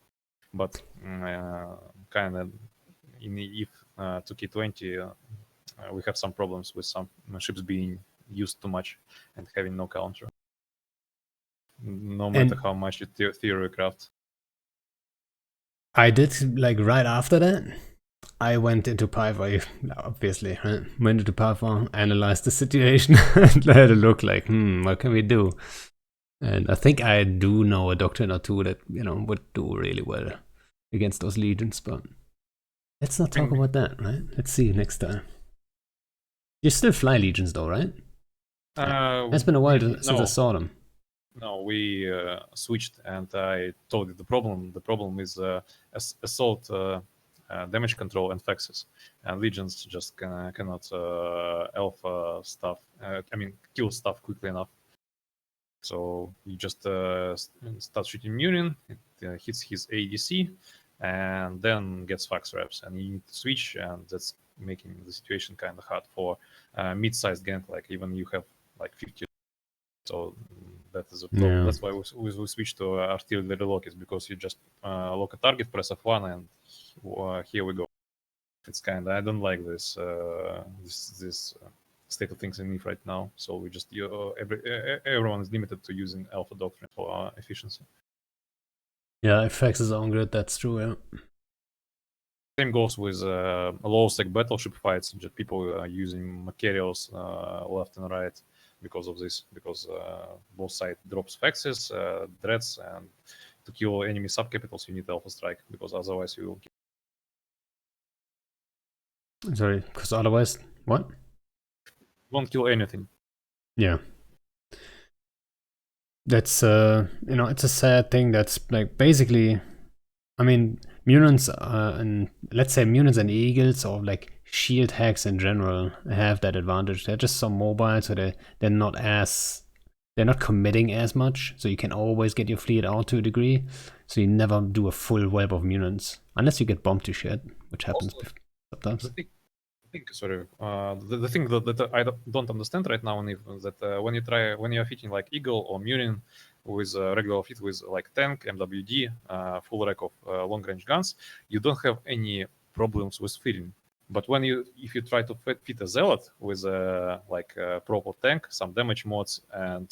But kind of in EVE 2K20, we have some problems with some ships being used too much and having no counter. No matter how much you theory craft. I did, like, right after that, I went into Python, obviously, right? Went into Python, analyzed the situation, and had a look like, what can we do? And I think I do know a doctrine or two that, you know, would do really well against those legions, but let's not talk about that, right? Let's see you next time. You still fly legions though, right? It's been a while since I saw them. No, we switched, and I told you the problem. The problem is assault, damage control, and faxes. And legions just cannot alpha stuff. Kill stuff quickly enough. So you just start shooting Munin, it hits his ADC, and then gets fax reps, and you need to switch, and that's making the situation kind of hard for mid-sized gank, like even you have like 50. So that is a problem. Yeah. That's why we switch to artillery Lokis, because you just lock a target, press F1, and here we go. It's kind of, I don't like this this state of things in EVE right now. So we just everyone is limited to using Alpha Doctrine for efficiency. Yeah, it faxes on grid. That's true. Yeah. Same goes with low sec battleship fights. Just people are using materials left and right because of this. Because both sides drops faxes, dreads, and to kill enemy subcapitals you need Alpha Strike, because otherwise you will. Sorry, because otherwise what? Won't kill anything. Yeah. That's you know, it's a sad thing. That's like basically, I mean, Munins and let's say Munins and Eagles, or like shield hacks in general, have that advantage. They're just so mobile, so they're not committing as much, so you can always get your fleet out to a degree. So you never do a full web of Munins unless you get bombed to shit, which happens sometimes. Sorry, the thing that I don't understand right now is that when you're fitting like Eagle or Munin with regular fit with like tank, MWD, full rack of long range guns, you don't have any problems with fitting. But if you try to fit a Zealot with like a proper tank, some damage mods, and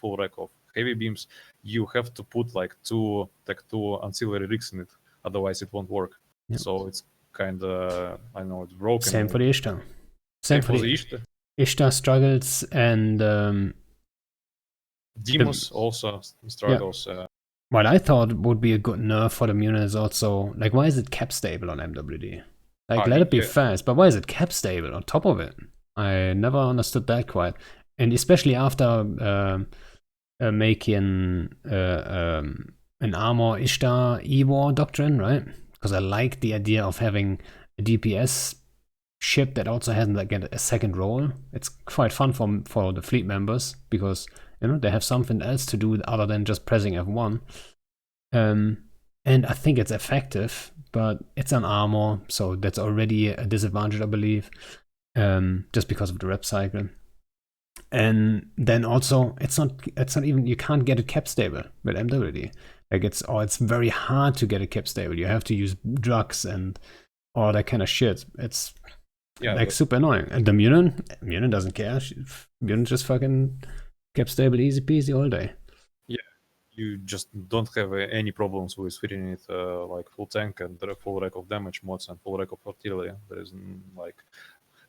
full rack of heavy beams, you have to put like two ancillary rigs in it, otherwise it won't work. Yep. So it's kind of, I know it's broken. Same for the Ishtar. Same for the Ishtar. Ishtar struggles, and Demos also struggles. Yeah. What I thought would be a good nerf for the Munin is also, like, why is it cap stable on MWD? Like, let it be fast, but why is it cap stable on top of it? I never understood that quite. And especially after making an armor Ishtar E-War doctrine, right? Because I like the idea of having a DPS ship that also has like a second role. It's quite fun for the fleet members, because you know they have something else to do other than just pressing F1. And I think it's effective, but it's an armor, so that's already a disadvantage, I believe, just because of the rep cycle. And then also, it's not even, you can't get it cap stable with MWD. Like it's very hard to get it cap stable. You have to use drugs and all that kind of shit. It's like super annoying. And the Munin doesn't care. Munin just fucking cap stable easy peasy all day. You just don't have any problems with fitting it like full tank and full rack of damage mods and full rack of artillery. There is like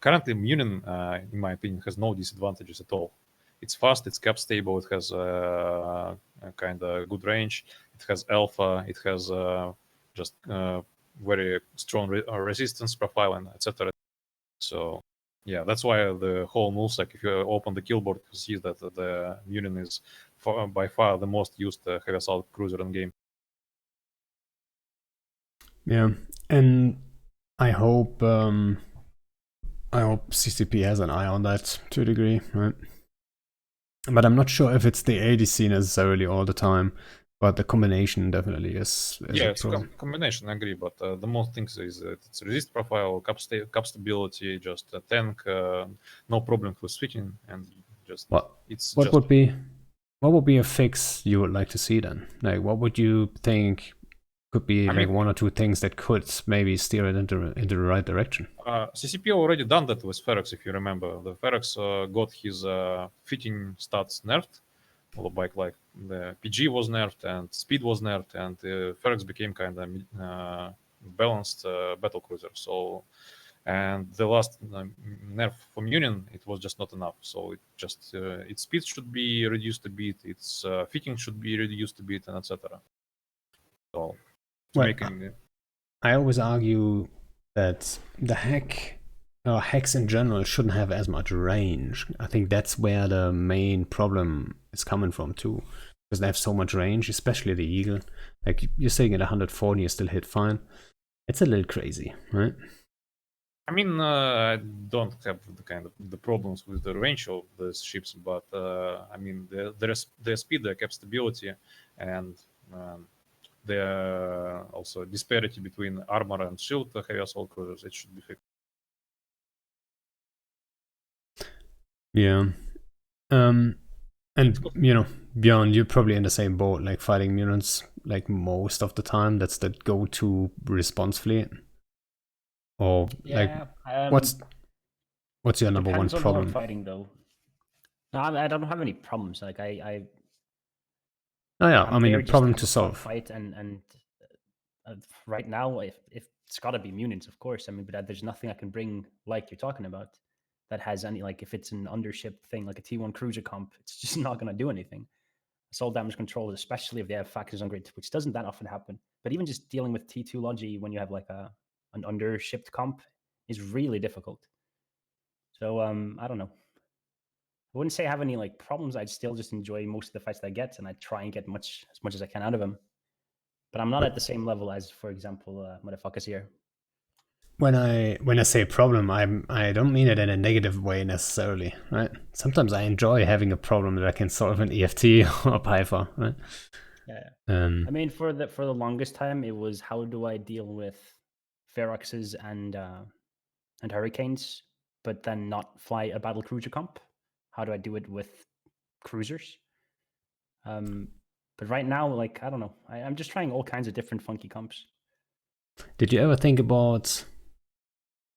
currently Munin, in my opinion, has no disadvantages at all. It's fast, it's cap stable, it has a kind of good range, it has alpha, it has just very strong resistance profile and etc. So yeah, that's why the whole nullsec, if you open the killboard, you see that the Munin is by far the most used heavy assault cruiser in game. Yeah, and I hope CCP has an eye on that to a degree, right? But I'm not sure if it's the ADC necessarily all the time, but the combination definitely is yeah, it's a combination, I agree, but the most things is that it's resist profile, cap stability, just a tank, no problem with switching, and just what would be a fix you would like to see then? Like, what would you think could be one or two things that could maybe steer it into the right direction? CCP already done that with Ferox, if you remember. The Ferox got his fitting stats nerfed, like the PG was nerfed and speed was nerfed, and Ferox became kind of balanced battle cruiser. So, and the last nerf from Union, it was just not enough. So it just its speed should be reduced a bit, its fitting should be reduced a bit, and etc. So, I always argue that the hacks in general shouldn't have as much range. I think that's where the main problem is coming from too, because they have so much range, especially the Eagle. Like you're saying at 140, you still hit fine. It's a little crazy, right? I mean, I don't have the kind of the problems with the range of the ships, but I mean, their speed, their cap stability, and the also disparity between armor and shield heavy assault cruisers, it should be fixed. Yeah. And you know, Bjorn, you're probably in the same boat, like fighting mutants like most of the time. That's the go-to response fleet. Or yeah, what's your number one problem? Fighting though. No, I don't have any problems. Like oh yeah, I mean, a problem to solve. Fight and right now, if it's got to be Munins, of course. I mean, but there's nothing I can bring like you're talking about that has any, like if it's an undership thing, like a T1 cruiser comp, it's just not going to do anything. Assault damage control, especially if they have factors on grid, which doesn't that often happen. But even just dealing with T2 Logi when you have like an undershipped comp is really difficult. So I don't know. I wouldn't say I have any like problems. I'd still just enjoy most of the fights that I get, and I try and get as much as I can out of them. But I'm not at the same level as, for example, Mutafakaz here. When I say problem, I don't mean it in a negative way necessarily, right? Sometimes I enjoy having a problem that I can solve in EFT or Python, right? Yeah. I mean, for the longest time, it was how do I deal with Feroxes and Hurricanes, but then not fly a battle cruiser comp? How do I do it with cruisers? But right now, like, I don't know. I'm just trying all kinds of different funky comps. Did you ever think about...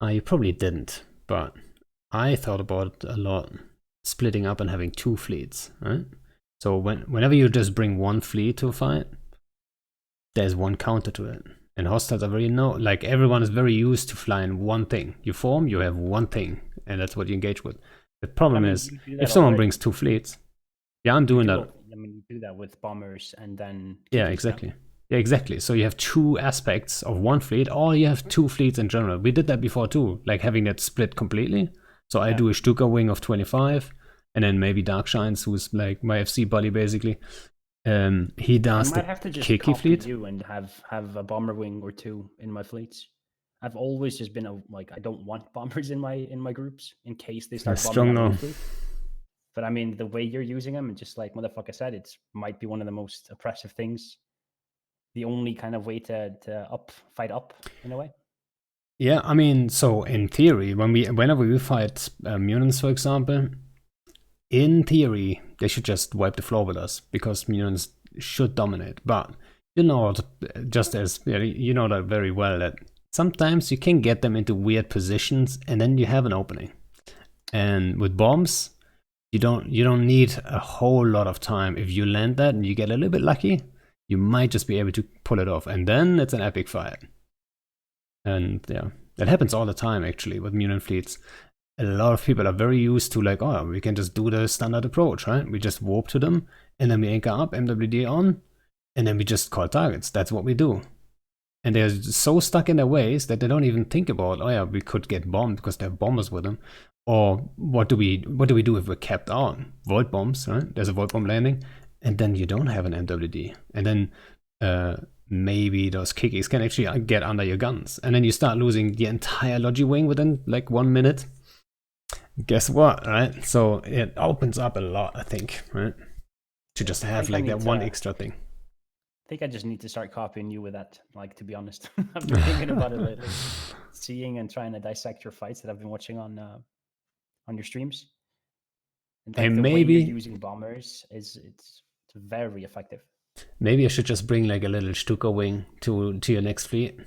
you probably didn't, but I thought about it a lot, splitting up and having two fleets, right? So whenever you just bring one fleet to a fight, there's one counter to it. And hostiles are like everyone is very used to flying one thing. You form, you have one thing, and that's what you engage with. The problem is, if someone brings two fleets, yeah, I'm doing that. I mean, you do that with bombers and then... Yeah, exactly. Yeah, exactly. So you have two aspects of one fleet, or you have two fleets in general. We did that before too, like having that split completely. So I do a Stuka wing of 25, and then maybe Darkshines, who's like my FC buddy basically. He does the Kiki fleet. You and have a bomber wing or two in my fleets. I've always just been I don't want bombers in my groups in case they start bombing on fleet. But I mean, the way you're using them, and just like Motherfucker said, it might be one of the most oppressive things. The only kind of way to fight up in a way. Yeah, I mean, so in theory, whenever we fight mutants, for example, in theory, they should just wipe the floor with us because minions should dominate. But you know, just as you know that very well, that sometimes you can get them into weird positions and then you have an opening. And with bombs, you don't need a whole lot of time. If you land that and you get a little bit lucky, you might just be able to pull it off, and then it's an epic fight. And yeah, that happens all the time actually with minion fleets. A lot of people are very used to like, oh, we can just do the standard approach, right? We just warp to them, and then we anchor up, MWD on, and then we just call targets. That's what we do. And they're so stuck in their ways that they don't even think about, oh yeah, we could get bombed because they have bombers with them. Or what do we do if we're kept on? Void bombs, right? There's a void bomb landing, and then you don't have an MWD. And then maybe those kickies can actually get under your guns. And then you start losing the entire Logi wing within like 1 minute. Guess what, right? So it opens up a lot, I think, right? To just have like that one extra thing. I think I just need to start copying you with that, like, to be honest. I've been thinking about it lately. Seeing and trying to dissect your fights that I've been watching on your streams. And, like, the maybe way you're using bombers it's very effective. Maybe I should just bring like a little Stuka wing to your next fleet.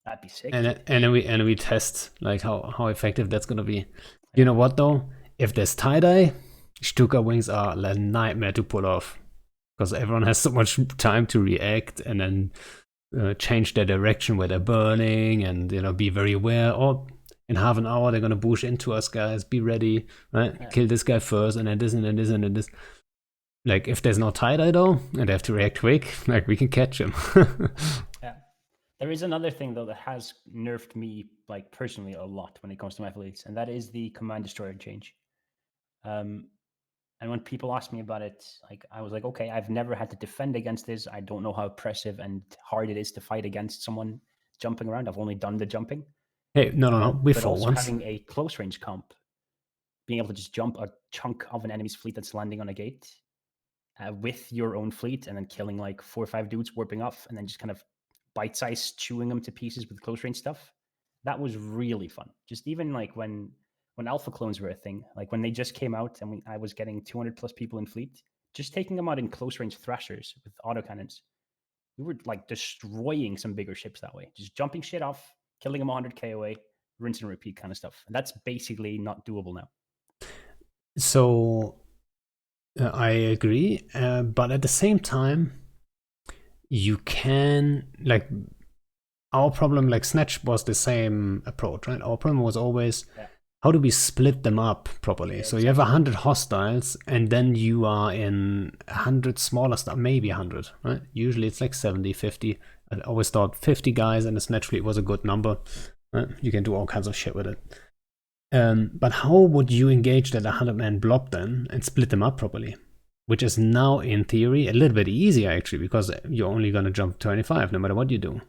That'd be sick. And then we test like how effective that's gonna be. You know what though? If there's tie-dye, Stuka wings are a nightmare to pull off. Because everyone has so much time to react and then change their direction where they're burning and be very aware. Oh, in half an hour they're gonna push into us, guys. Be ready, right? Yeah. Kill this guy first, and then this, and then this, and then this. Like if there's no tie-dye though, and they have to react quick, like we can catch them. Yeah, there is another thing though that has nerfed me, like personally, a lot when it comes to my fleets, and that is the command destroyer change. And when people ask me about it, like I was like, okay, I've never had to defend against this. I don't know how oppressive and hard it is to fight against someone jumping around. I've only done the jumping. Hey, no, we fought once. Having a close range comp, being able to just jump a chunk of an enemy's fleet that's landing on a gate with your own fleet, and then killing like 4 or 5 dudes warping off, and then just kind of bite-sized chewing them to pieces with close range stuff. That was really fun. Just even like when alpha clones were a thing, like when they just came out and I was getting 200 plus people in fleet, just taking them out in close range thrashers with autocannons, we were like destroying some bigger ships that way, just jumping shit off, killing them 100k away, rinse and repeat kind of stuff. And that's basically not doable now. So I agree, but at the same time, you can, like, our problem, like Snatch was the same approach, right? Our problem was always, how do we split them up properly? Yeah, so you have 100 hostiles, and then you are in 100 smaller stuff, maybe 100, right? Usually it's like 70, 50. I always thought 50 guys in a Snatch fleet was a good number, right? You can do all kinds of shit with it. But how would you engage that 100-man blob then and split them up properly? Which is now, in theory, a little bit easier, actually, because you're only going to jump 25 no matter what you do.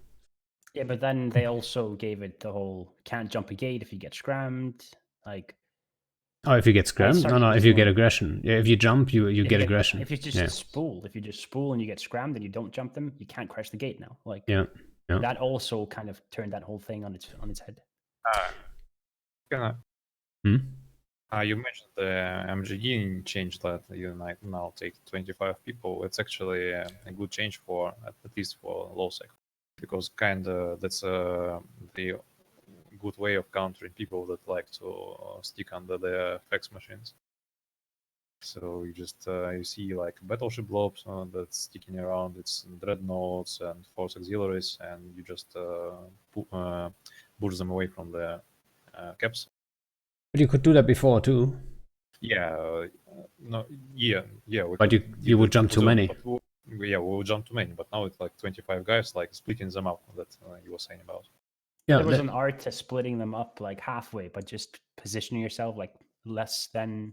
Yeah, but then they also gave it the whole can't jump a gate if you get scrammed. Like, oh, if you get scrammed? No, if you get aggression. Yeah, if you jump, you get aggression. If you just spool, and you get scrammed and you don't jump them, you can't crash the gate now. Like, yeah. That also kind of turned that whole thing on its head. You mentioned the MGD change that you now take 25 people. It's actually a good change for at least for low sec, because that's the good way of countering people that like to stick under the fax machines. So you just you see like battleship blobs that's sticking around. It's dreadnoughts and force auxiliaries, and you just push them away from the caps. But you could do that before too. Yeah, But you would jump too many. We would jump too many. But now it's like 25 guys, like splitting them up that you were saying about. Yeah, there was an art to splitting them up like halfway, but just positioning yourself like less than,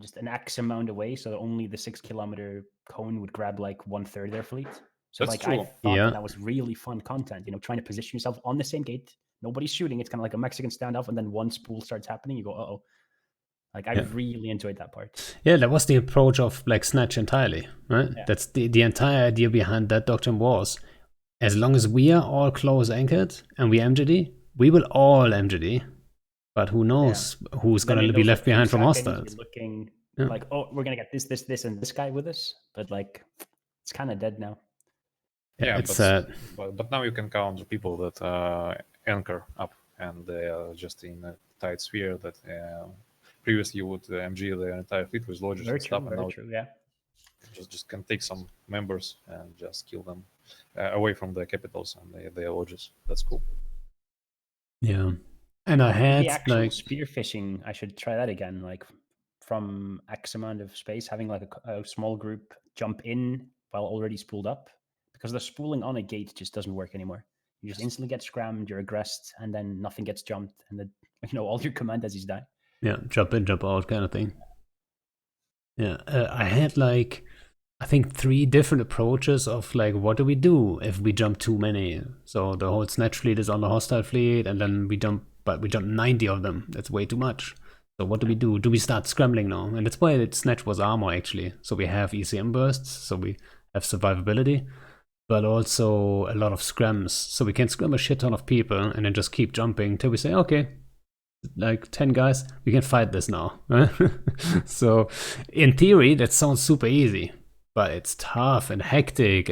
just an X amount away, so that only the 6 kilometer cone would grab like 1/3 their fleet. So that's like true. I thought that was really fun content. Trying to position yourself on the same gate. Nobody's shooting. It's kind of like a Mexican standoff, and then one spool starts happening. You go, uh-oh. Like, I really enjoyed that part. Yeah, that was the approach of like Snatch entirely, right? Yeah. That's the entire idea behind that doctrine was, as long as we are all close anchored and we MGD, we will all MGD. But who knows who's going to be left behind from hostiles? Looking Yeah. Like, oh, we're gonna get this, and this guy with us, but like, it's kind of dead now. Yeah, but, it's sad. but now you can count the people that anchor up, and they are just in a tight sphere that previously you would MG their entire fleet with lodges Very and stuff, and very now true. Yeah. just can take some members and just kill them away from their capitals and their lodges. That's cool. Yeah. And I The had actual like spearfishing, I should try that again. Like from X amount of space, having like a small group jump in while already spooled up, because the spooling on a gate just doesn't work anymore. You just instantly get scrammed, you're aggressed, and then nothing gets jumped, and then all your command as die. yeah, jump in, jump out kind of thing. Yeah, I had like I think 3 different approaches of like what do we do if we jump too many. So the whole snatch fleet is on the hostile fleet, and then we jump 90 of them. That's way too much. So what do we do? Do we start scrambling now? And that's why snatch was armor actually. So we have ECM bursts, so we have survivability, but also a lot of scrams. So we can scram a shit ton of people and then just keep jumping till we say, okay, like 10 guys, we can fight this now. So in theory, that sounds super easy, but it's tough and hectic,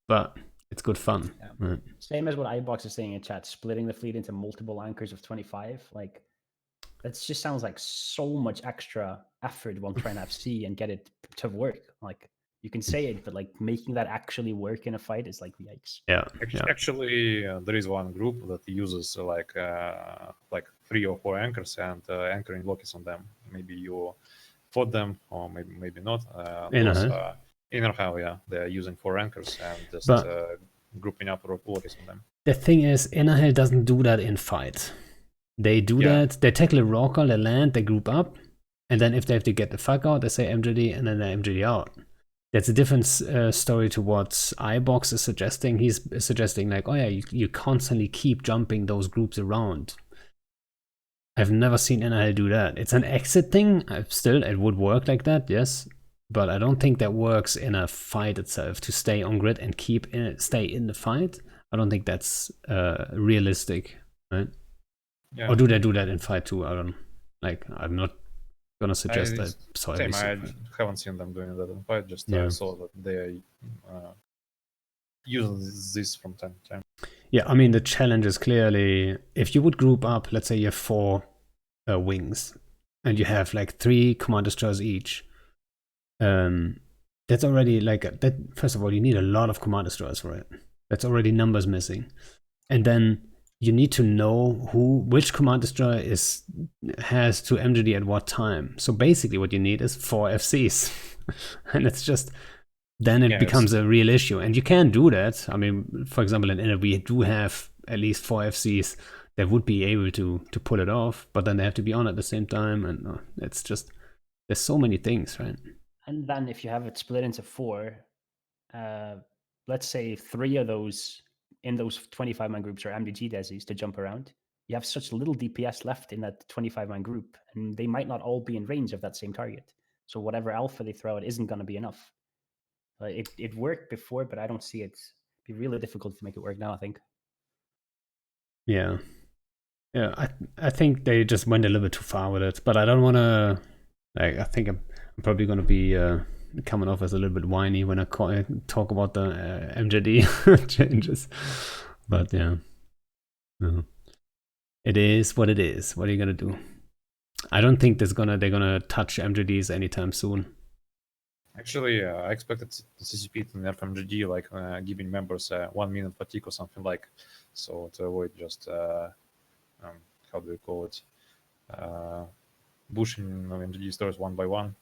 but it's good fun. Yeah. Right. Same as what iBox is saying in chat, splitting the fleet into multiple anchors of 25. Like, that just sounds like so much extra effort while trying to FC and get it to work. Like, you can say it, but like making that actually work in a fight is like yikes. Yeah. Actually, there is one group that uses like 3 or 4 anchors and anchoring blockades on them. Maybe you fought them, or maybe not. Inner Hell, yeah, they are using 4 anchors and just grouping up blockades on them. The thing is, Inner Hell doesn't do that in fight. They do that. They tackle a rocker, they land, they group up, and then if they have to get the fuck out, they say MGD, and then they MGD out. That's a different story to what iBox is suggesting. He's suggesting like, oh yeah, you constantly keep jumping those groups around. I've never seen Inner Hell do that. It's an exit thing. Still, it would work like that, yes. But I don't think that works in a fight itself to stay on grid and stay in the fight. I don't think that's realistic, right? Yeah. Or do they do that in fight too? I don't like. I'm not gonna suggest that. Same. I haven't seen them doing that in fight. Just I saw that they are using this from time to time. Yeah, I mean the challenge is clearly if you would group up. Let's say you have 4 wings, and you have like 3 command destroyers each. That's already like that. First of all, you need a lot of command destroyers for it. That's already numbers missing, and then you need to know which command destroyer has to MGD at what time. So basically, what you need is 4 FCs, and it's just then it becomes a real issue. And you can do that. I mean, for example, in Inner we do have at least 4 FCs that would be able to pull it off, but then they have to be on at the same time, and it's just there's so many things, right? And then if you have it split into 4, let's say 3 of those in those 25-man groups are MDG desis to jump around. You have such little DPS left in that 25-man group, and they might not all be in range of that same target. So whatever alpha they throw out isn't going to be enough. It worked before, but I don't see it. It'd be really difficult to make it work now, I think. Yeah. I think they just went a little bit too far with it, but I don't want to. Like, I think I'm probably going to be coming off as a little bit whiny when I talk about the MJD changes. But yeah, it is what it is. What are you gonna do? I don't think they're gonna touch MJDs anytime soon. Actually, I expected CCP to nerf MJD, like giving members 1 minute fatigue or something like, so to avoid just how do you call it, bushing MJD stores 1 by 1.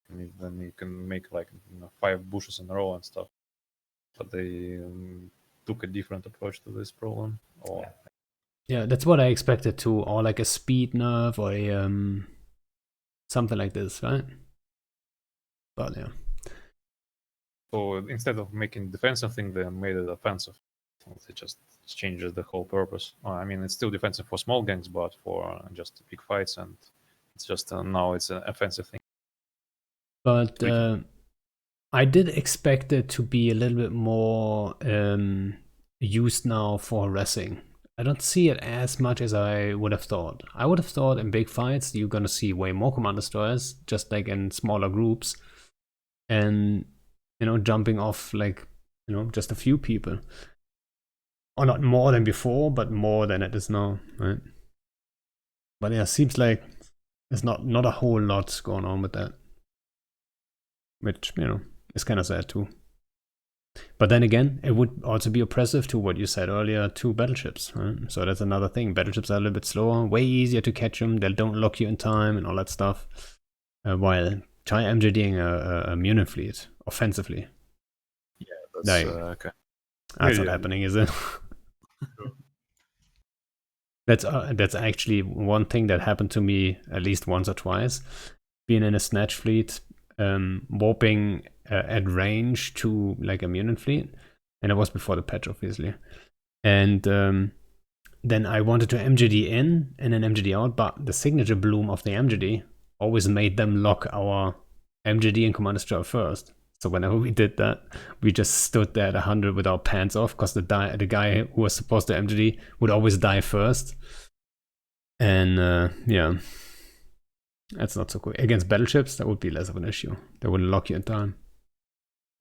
And then you can make like 5 bushes in a row and stuff. But they took a different approach to this problem. Yeah, that's what I expected too, or like a speed nerf or a something like this, right? But yeah. So instead of making defensive thing, they made it offensive. It just changes the whole purpose. I mean, it's still defensive for small gangs, but for just big fights, and it's just now it's an offensive thing. But I did expect it to be a little bit more used now for harassing. I don't see it as much as I would have thought. I would have thought in big fights you're gonna see way more command destroyers, just like in smaller groups, and jumping off like just a few people, or not more than before, but more than it is now, right? But yeah, seems like there's not a whole lot going on with that, which is kind of sad too. But then again, it would also be oppressive to what you said earlier, to battleships, right? So that's another thing. Battleships are a little bit slower, way easier to catch them. They don't lock you in time and all that stuff. While try MJDing a Munich fleet offensively. Yeah, that's okay. That's not happening, is it? That's actually one thing that happened to me at least once or twice. Being in a snatch fleet, warping at range to like a Munich fleet, and it was before the patch, obviously. And then I wanted to MJD in and then MJD out, but the signature bloom of the MJD always made them lock our MJD and Command Destroyer first. So whenever we did that, we just stood there at 100 with our pants off, because the guy who was supposed to MJD would always die first. And yeah, that's not so cool. Against battleships, that would be less of an issue. They wouldn't lock you in time.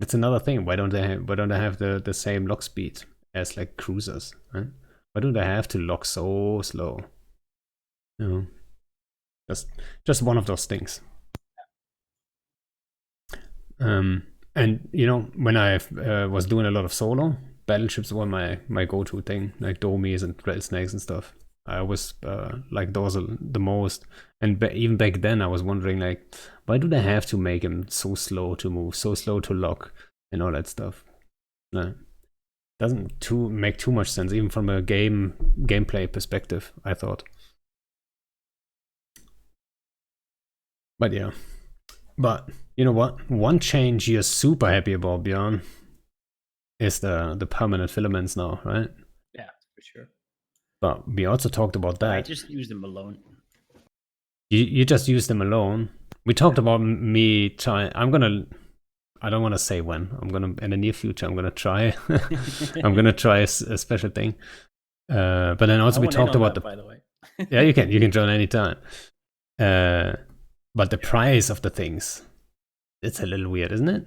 That's another thing. Why don't they have the same lock speed as like cruisers? Right? Why do they have to lock so slow? Just one of those things. And when I was doing a lot of solo, battleships were my go-to thing, like Domies and rattlesnakes and stuff. I always like those the most. And even back then, I was wondering, like, why do they have to make him so slow to move, so slow to lock, and all that stuff? No, doesn't make too much sense, even from a gameplay perspective, I thought. But yeah. But you know what? One change you're super happy about, Bjorn, is the permanent filaments now, right? Yeah, for sure. But we also talked about that. I just use them alone. You just use them alone. We talked about me trying. I don't want to say when. In the near future, I'm gonna try. I'm gonna try a special thing. But then also we talked about by the way. Yeah, you can join anytime. But the price of the things, it's a little weird, isn't it?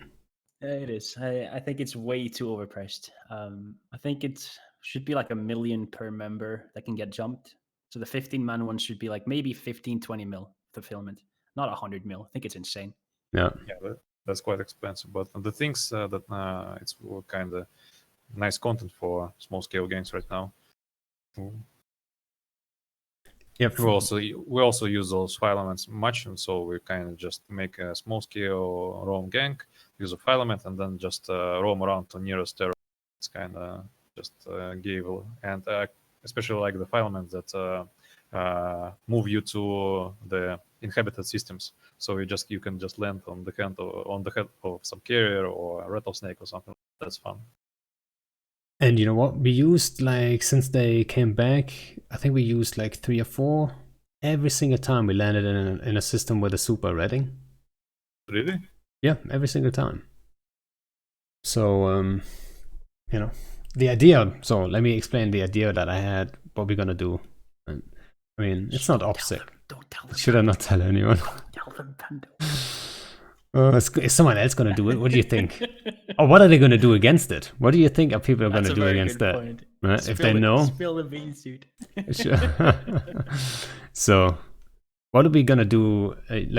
It is. I think it's way too overpriced. I think it should be like $1 million per member that can get jumped. So the 15-man one should be like maybe 15-20 mil fulfillment, not 100 mil. I think it's insane. Yeah, that's quite expensive. But the things that it's kind of nice content for small scale games right now. Yeah, we also use those filaments much, and so we kind of just make a small scale roam gang, use a filament, and then just roam around to nearest terror. It's kind of just give, and especially like the filaments that move you to the inhabited systems. So you can just land on the head of some carrier or a rattlesnake or something. That's fun. And you know what? We used, like, since they came back, I think we used like 3 or 4 every single time we landed in a system with a super rating. Really? Yeah, every single time. So, the idea. So let me explain the idea that I had. What we're gonna do. I mean, it's not OPSEC. Don't tell them. Should I not tell anyone? Don't tell them, Pando. Is someone else going to do it? What do you think? Or what are they going to do against it? What do you think are people going to do against that? If they know? Spill the beans, dude. Sure. So, what are we going to do?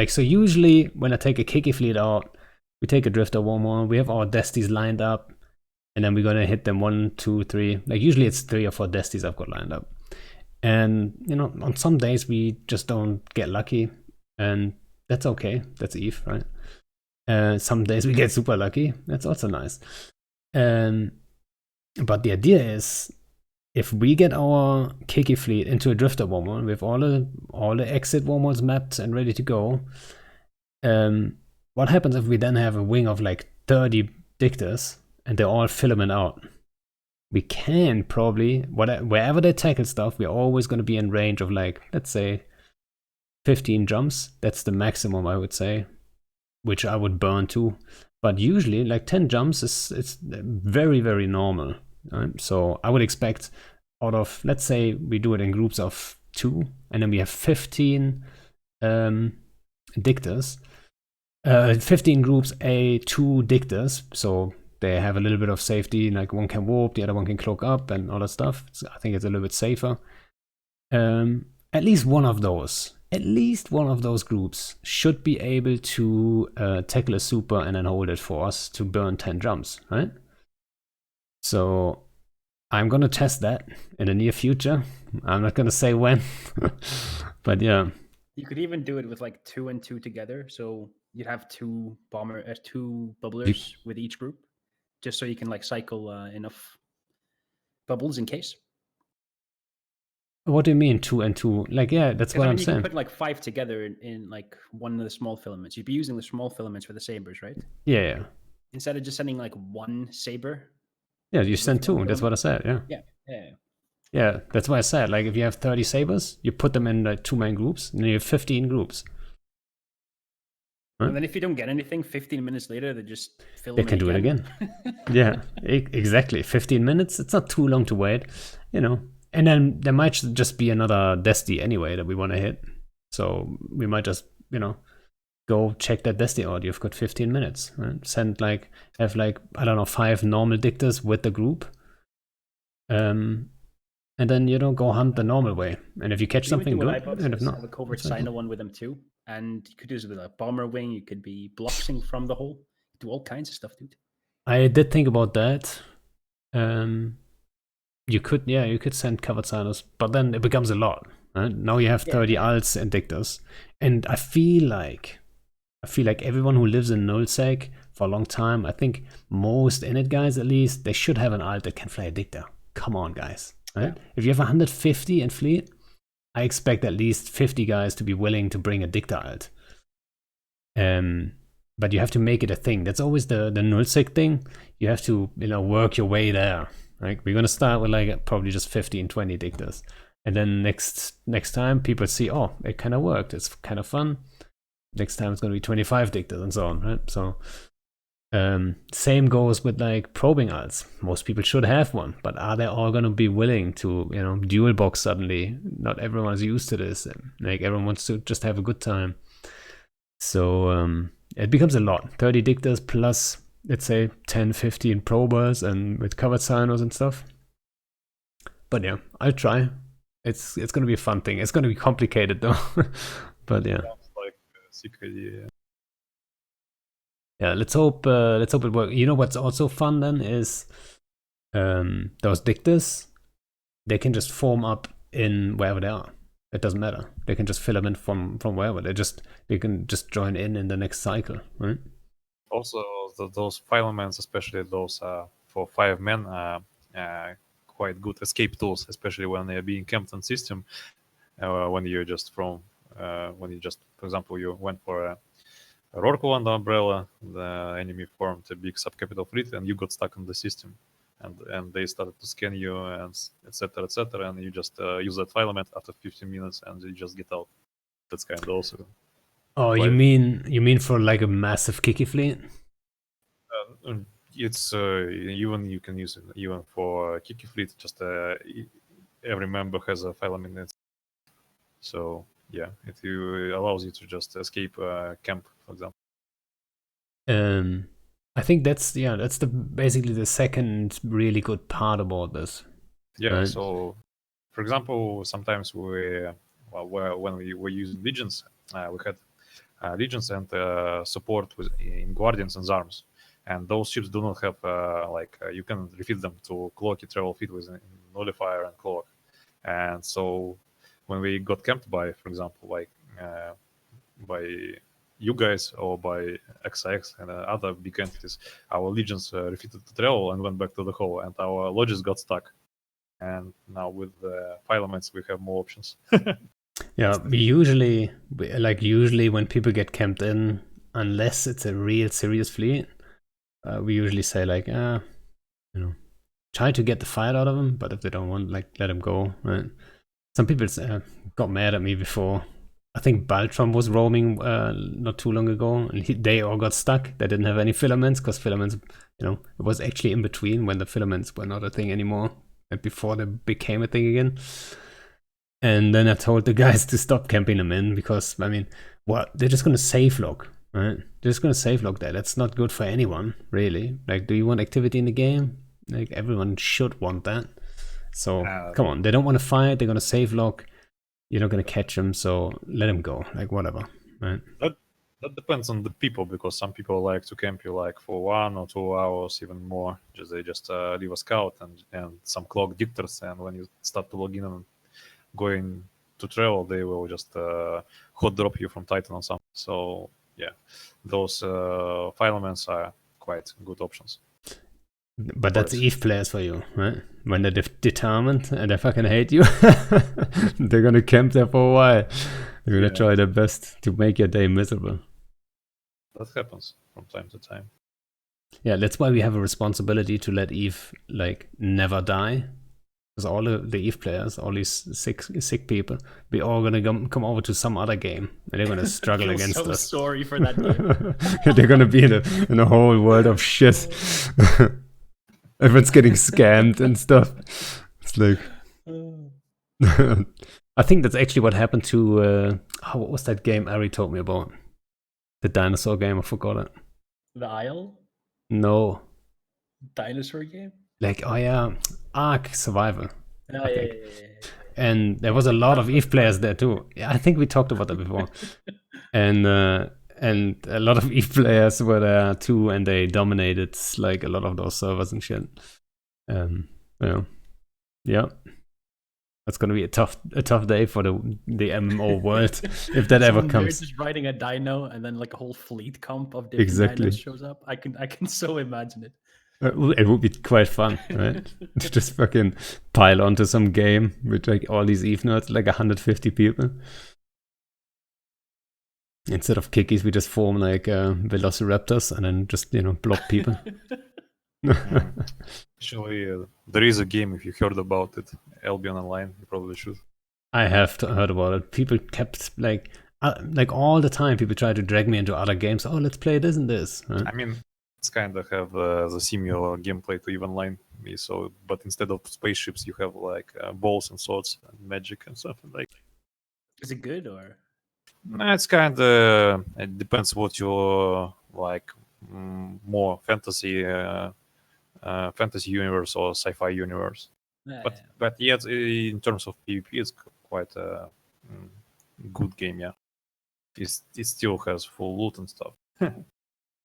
So usually when I take a Kiki fleet out, we take a Drifter 1-1, we have our Desties lined up, and then we're going to hit them 1, 2, 3. Like usually it's 3 or 4 Desties I've got lined up. And, on some days we just don't get lucky, and that's okay. That's Eve, right? Some days we get super lucky. That's also nice. But the idea is, if we get our Kiki fleet into a Drifter 1-1 with all the exit 1-1s mapped and ready to go, what happens if we then have a wing of like 30 Dictors and they all filament out? We can probably, wherever they tackle stuff, we're always going to be in range of, like, let's say 15 jumps. That's the maximum, I would say, which I would burn to. But usually, like 10 jumps it's very, very normal. Right? So I would expect out of, let's say we do it in groups of 2, and then we have 15 dictors. 15 groups, 2 dictors, so they have a little bit of safety, like one can warp, the other one can cloak up and all that stuff. So I think it's a little bit safer. At least one of those groups should be able to tackle a super and then hold it for us to burn 10 jumps, right? So I'm gonna test that in the near future. I'm not gonna say when, but yeah. You could even do it with like 2 and 2 together. So you'd have 2 bubblers with each group, just so you can like cycle enough bubbles in case. What do you mean 2 and 2? Like, yeah, that's what I'm you saying. can put like 5 together in like one of the small filaments. You'd be using the small filaments for the sabers, right? Yeah. Instead of just sending like one saber. Yeah, you send 2. That's what I said. Yeah. Yeah, that's why I said, like, if you have 30 sabers, you put them in like 2 main groups, and then you have 15 groups. Right? And then if you don't get anything, 15 minutes later, they just fill They can do it again. Yeah, exactly. 15 minutes, it's not too long to wait, you know. And then there might just be another Desti anyway that we want to hit. So we might just, you know, go check that Desti out. You've got 15 minutes. Right? Have I don't know, 5 normal dictors with the group. And then, you know, go hunt the normal way. And if you catch something good, and if not, have a covert Sino one with them too. And you could use it with a bomber wing. You could be bloxing from the hole. Do all kinds of stuff, dude. I did think about that. You could send covered Sinos, but then it becomes a lot. Right? Now you have 30 alts and dictors. And I feel like everyone who lives in nullsec for a long time, I think most init guys at least, they should have an alt that can fly a dictor. Come on, guys. Right? Yeah. If you have 150 in fleet, I expect at least 50 guys to be willing to bring a dictor alt. But you have to make it a thing. That's always the nullsec thing. You have to, you know, work your way there. Right? We're gonna start with like probably just 15, 20 dictors, and then next time people see, oh, it kind of worked. It's kind of fun. Next time it's gonna be 25 dictors and so on. Right? So. Same goes with like probing alts. Most people should have one, but are they all gonna be willing to, you know, dual box suddenly? Not everyone is used to this. Like everyone wants to just have a good time. So it becomes a lot. 30 dictors plus, let's say, 10, 15 probers and with covered sinos and stuff. But yeah, I'll try. It's gonna be a fun thing. It's gonna be complicated though. But yeah. Sounds like a secret idea. Yeah, let's hope it works. You know what's also fun then is those dictors. They can just form up in wherever they are. It doesn't matter. They can just filament from wherever. They can just join in the next cycle, right? Also, those filaments, especially those for 5 men, quite good escape tools, especially when they are being camped on system. When you just, for example, you went for a Rorquland umbrella, the enemy formed a big subcapital fleet, and you got stuck on the system, and they started to scan you, and etc. And you just use that filament after 15 minutes, and you just get out. That's kind of also. Oh, you mean for like a massive Kiki fleet? It's even you can use it even for Kiki fleet. Just every member has a filament, so. Yeah, it allows you to just escape camp, for example. I think that's basically the second really good part about this. Yeah. Right? So, for example, sometimes when we were using legions, we had legions and support in guardians and arms, and those ships do not have you can refit them to cloaky travel fit with nullifier and cloak, and so. When we got camped by, for example, by you guys or by XIX and other big entities, our legions refitted to travel and went back to the hull, and our lodges got stuck. And now with the filaments, we have more options. Yeah, usually when people get camped in, unless it's a real serious fleet, we usually say try to get the fight out of them, but if they don't want, let them go, right? Some people got mad at me before. I think Baltram was roaming not too long ago, and they all got stuck. They didn't have any filaments because filaments, it was actually in between when the filaments were not a thing anymore. and before they became a thing again. And then I told the guys to stop camping them in because, I mean, what? They're just going to save log, right? They're just going to save log that. That's not good for anyone, really. Like, do you want activity in the game? Like, everyone should want that. So, come on. They don't want to fight. They're going to save log. You're not going to catch them, so let them go. Like, whatever, right? That depends on the people, because some people like to camp you like for 1 or 2 hours, even more. They just leave a scout and some clock dictators, and when you start to log in and going to travel, they will just hot drop you from Titan or something. So yeah, those filements are quite good options. But that's EVE players for you, right? When they're determined and they fucking hate you, they're gonna camp there for a while. They're gonna try their best to make your day miserable. That happens from time to time. Yeah, that's why we have a responsibility to let EVE like never die. Because all the EVE players, all these sick people, we all gonna come over to some other game and they're gonna struggle against so us. Sorry for that game. They're gonna be in a whole world of shit. Everyone's getting scammed and stuff. It's like, I think that's actually what happened to what was that game Ari told me about? The dinosaur game. I forgot it. The Isle? No. Dinosaur game? Like, oh yeah, Ark Survival. Oh, I yeah, think. yeah. And there was a lot of EVE players there too. Yeah, I think we talked about that before. And a lot of EVE players were there too, and they dominated like a lot of those servers and shit. Yeah. That's gonna be a tough day for the MMO world if that ever comes. Just riding a dino and then like a whole fleet comp of different dinos shows up. I can so imagine it. It would be quite fun, right? To just fucking pile onto some game with like all these EVE nerds, like 150 people. Instead of kickies, we just form like velociraptors and then just, block people. Actually, there is a game, if you heard about it, Albion Online. You probably should. I have heard about it. People kept like all the time. People try to drag me into other games. Oh, let's play this and this. Right? I mean, it's kind of have the similar gameplay to EVE Online. So, but instead of spaceships, you have like balls and swords and magic and something like. Is it good or? It's kind of it depends what you like, more fantasy universe or sci-fi universe. But yet in terms of PvP, it's quite a good game. Yeah, it still has full loot and stuff.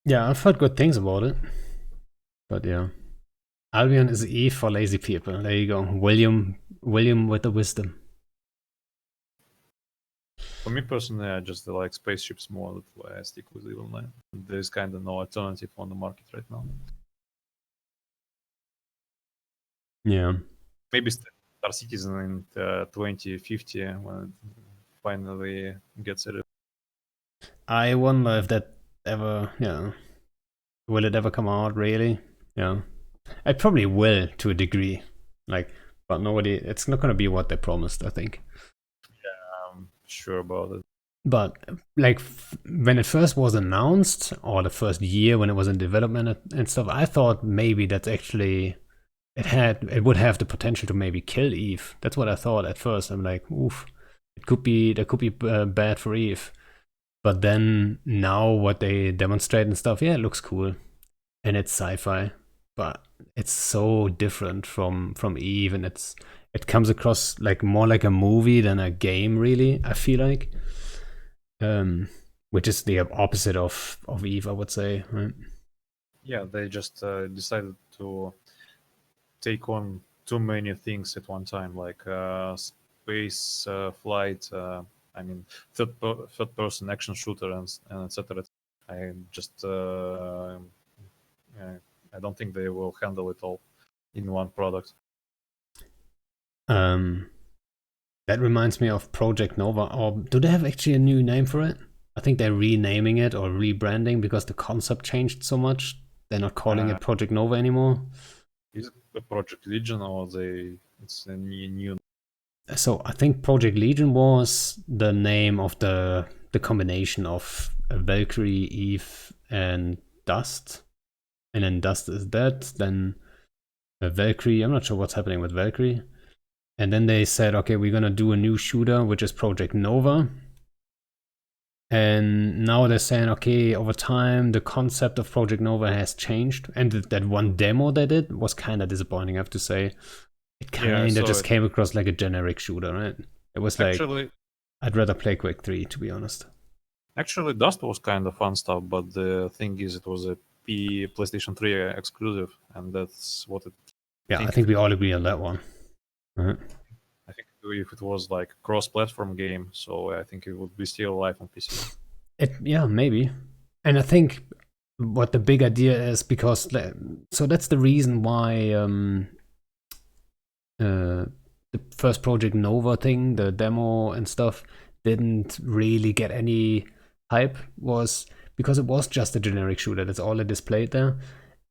Yeah, I've heard good things about it. But yeah, Albion is EVE for lazy people. There you go, William with the wisdom. For me personally, I just like spaceships more. That's why I stick with EVE Online. There's kind of no alternative on the market right now. Yeah. Maybe Star Citizen in 2050 when it finally gets it. I wonder if that ever, will it ever come out, really? Yeah. It probably will to a degree. Like, but it's not going to be what they promised, I think. Sure about it. But like when it first was announced, or the first year when it was in development and stuff, I thought maybe that's actually it would have the potential to maybe kill EVE. That's what I thought at first. I'm like, oof, that could be bad for EVE. But then now what they demonstrate and stuff, yeah, it looks cool, and it's sci-fi, but it's so different from EVE, and it comes across like more like a movie than a game, really, I feel like. Which is the opposite of EVE, I would say, right? Yeah, they just decided to take on too many things at one time, like space, flight, third-person action shooter, and etc. I just I don't think they will handle it all in one product. That reminds me of Project Nova. Or do they have actually a new name for it? I think they're renaming it or rebranding because the concept changed so much. They're not calling it Project Nova anymore. Is it a Project Legion or it's a new? So I think Project Legion was the name of the combination of Valkyrie, EVE, and Dust. And then Dust is dead. Then Valkyrie. I'm not sure what's happening with Valkyrie. And then they said, okay, we're gonna do a new shooter, which is Project Nova. And now they're saying, okay, over time, the concept of Project Nova has changed. And that one demo they did was kind of disappointing, I have to say. It kind of just came across like a generic shooter, right? It was like, Actually, I'd rather play Quake 3, to be honest. actually, Dust was kind of fun stuff, but the thing is, it was a PlayStation 3 exclusive, and that's what it. Yeah, I think we all agree on that one. Uh-huh. I think if it was like cross-platform game, so I think it would be still alive on PC. Yeah, maybe. And I think what the big idea is, because so that's the reason why the first Project Nova thing, the demo and stuff, didn't really get any hype, was because it was just a generic shooter. That's all it displayed there,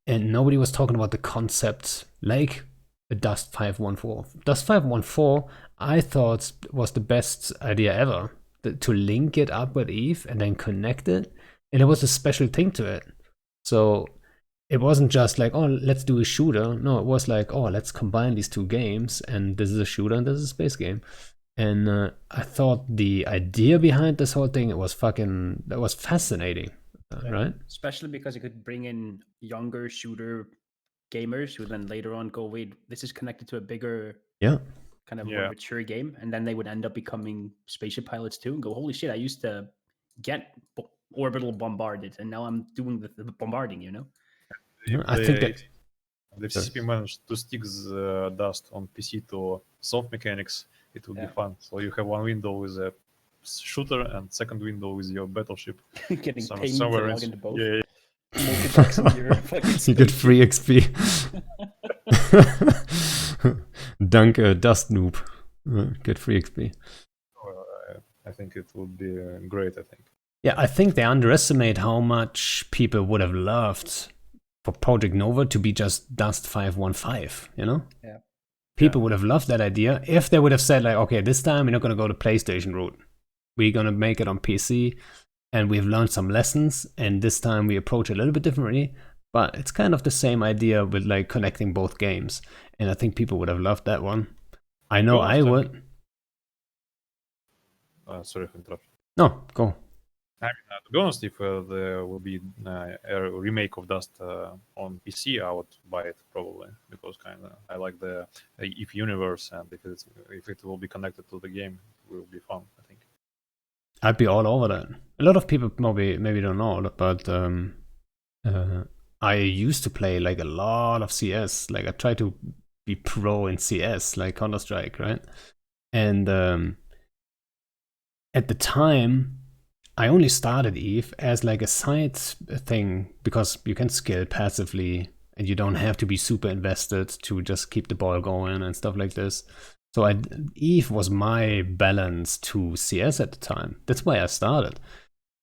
and nobody was talking about the concept like a Dust 514. Dust 514, I thought, was the best idea ever, to link it up with Eve and then connect it, and it was a special thing to it. So it wasn't just like, oh, let's do a shooter. No, it was like, oh, let's combine these two games, and this is a shooter and this is a space game. And I thought the idea behind this whole thing, that was fascinating, right? Especially because it could bring in younger shooter gamers who then later on go, wait, this is connected to a bigger, kind of more mature game, and then they would end up becoming spaceship pilots too, and go, holy shit, I used to get orbital bombarded, and now I'm doing the bombarding, you know? I think that the CCP managed to stick the Dust on PC to soft mechanics, it would be fun. So you have one window with a shooter and second window with your battleship. Getting paid to log into both. Yeah. You get free XP. Dunk Dust Noob. Get free XP. I think it would be great, I think. Yeah, I think they underestimate how much people would have loved for Project Nova to be just Dust 515, you know? Yeah. People would have loved that idea if they would have said, like, okay, this time we're not going to go the PlayStation route. We're going to make it on PC, and we've learned some lessons, and this time we approach it a little bit differently, but it's kind of the same idea with, like, connecting both games. And I think people would have loved that one. I know I would. Sorry for interrupting. No, go. I mean, to be honest, if there will be a remake of Dust on PC, I would buy it probably, because I like the If universe, and if it will be connected to the game, it will be fun, I think. I'd be all over that. A lot of people maybe don't know, but I used to play like a lot of CS. Like I tried to be pro in CS, like Counter-Strike, right? And at the time, I only started Eve as like a side thing, because you can skill passively and you don't have to be super invested to just keep the ball going and stuff like this. So Eve was my balance to CS at the time. That's why I started.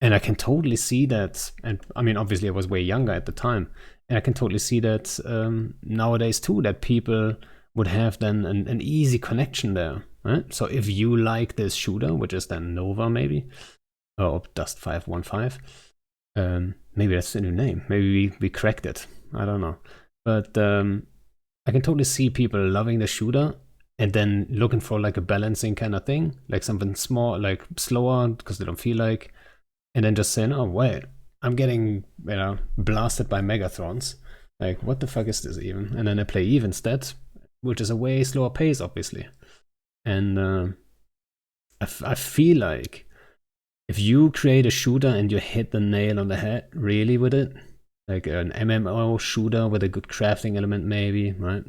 And I can totally see that. And I mean, obviously I was way younger at the time. And I can totally see that nowadays too, that people would have then an easy connection there, right? So if you like this shooter, which is then Nova maybe, or Dust 515, maybe that's the new name. Maybe we cracked it. I don't know. But I can totally see people loving the shooter and then looking for like a balancing kind of thing, like something small, like slower because they don't feel like, and then just saying, oh wait, I'm getting blasted by Megatrons. Like, what the fuck is this even? And then I play Eve instead, which is a way slower pace, obviously. And I feel like if you create a shooter and you hit the nail on the head really with it, like an MMO shooter with a good crafting element maybe, right?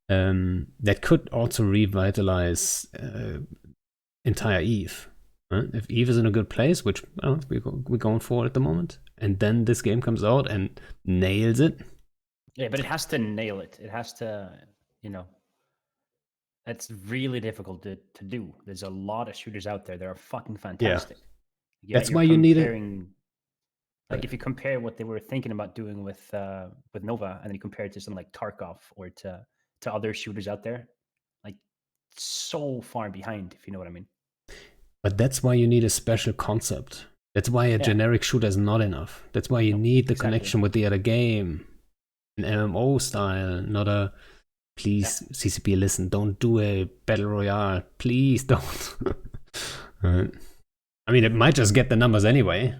That could also revitalize entire Eve. Right? If Eve is in a good place, which we're going for at the moment, and then this game comes out and nails it. Yeah, but it has to nail it. It has to, that's really difficult to do. There's a lot of shooters out there that are fucking fantastic. Yeah, that's why you need it. Like if you compare what they were thinking about doing with Nova, and then you compare it to something like Tarkov or to other shooters out there, like so far behind, if you know what I mean. But that's why you need a special concept. That's why a generic shooter is not enough. That's why you need the connection with the other game. an MMO style, not a please CCP listen, don't do a battle royale, please don't. Right. I mean, it might just get the numbers anyway.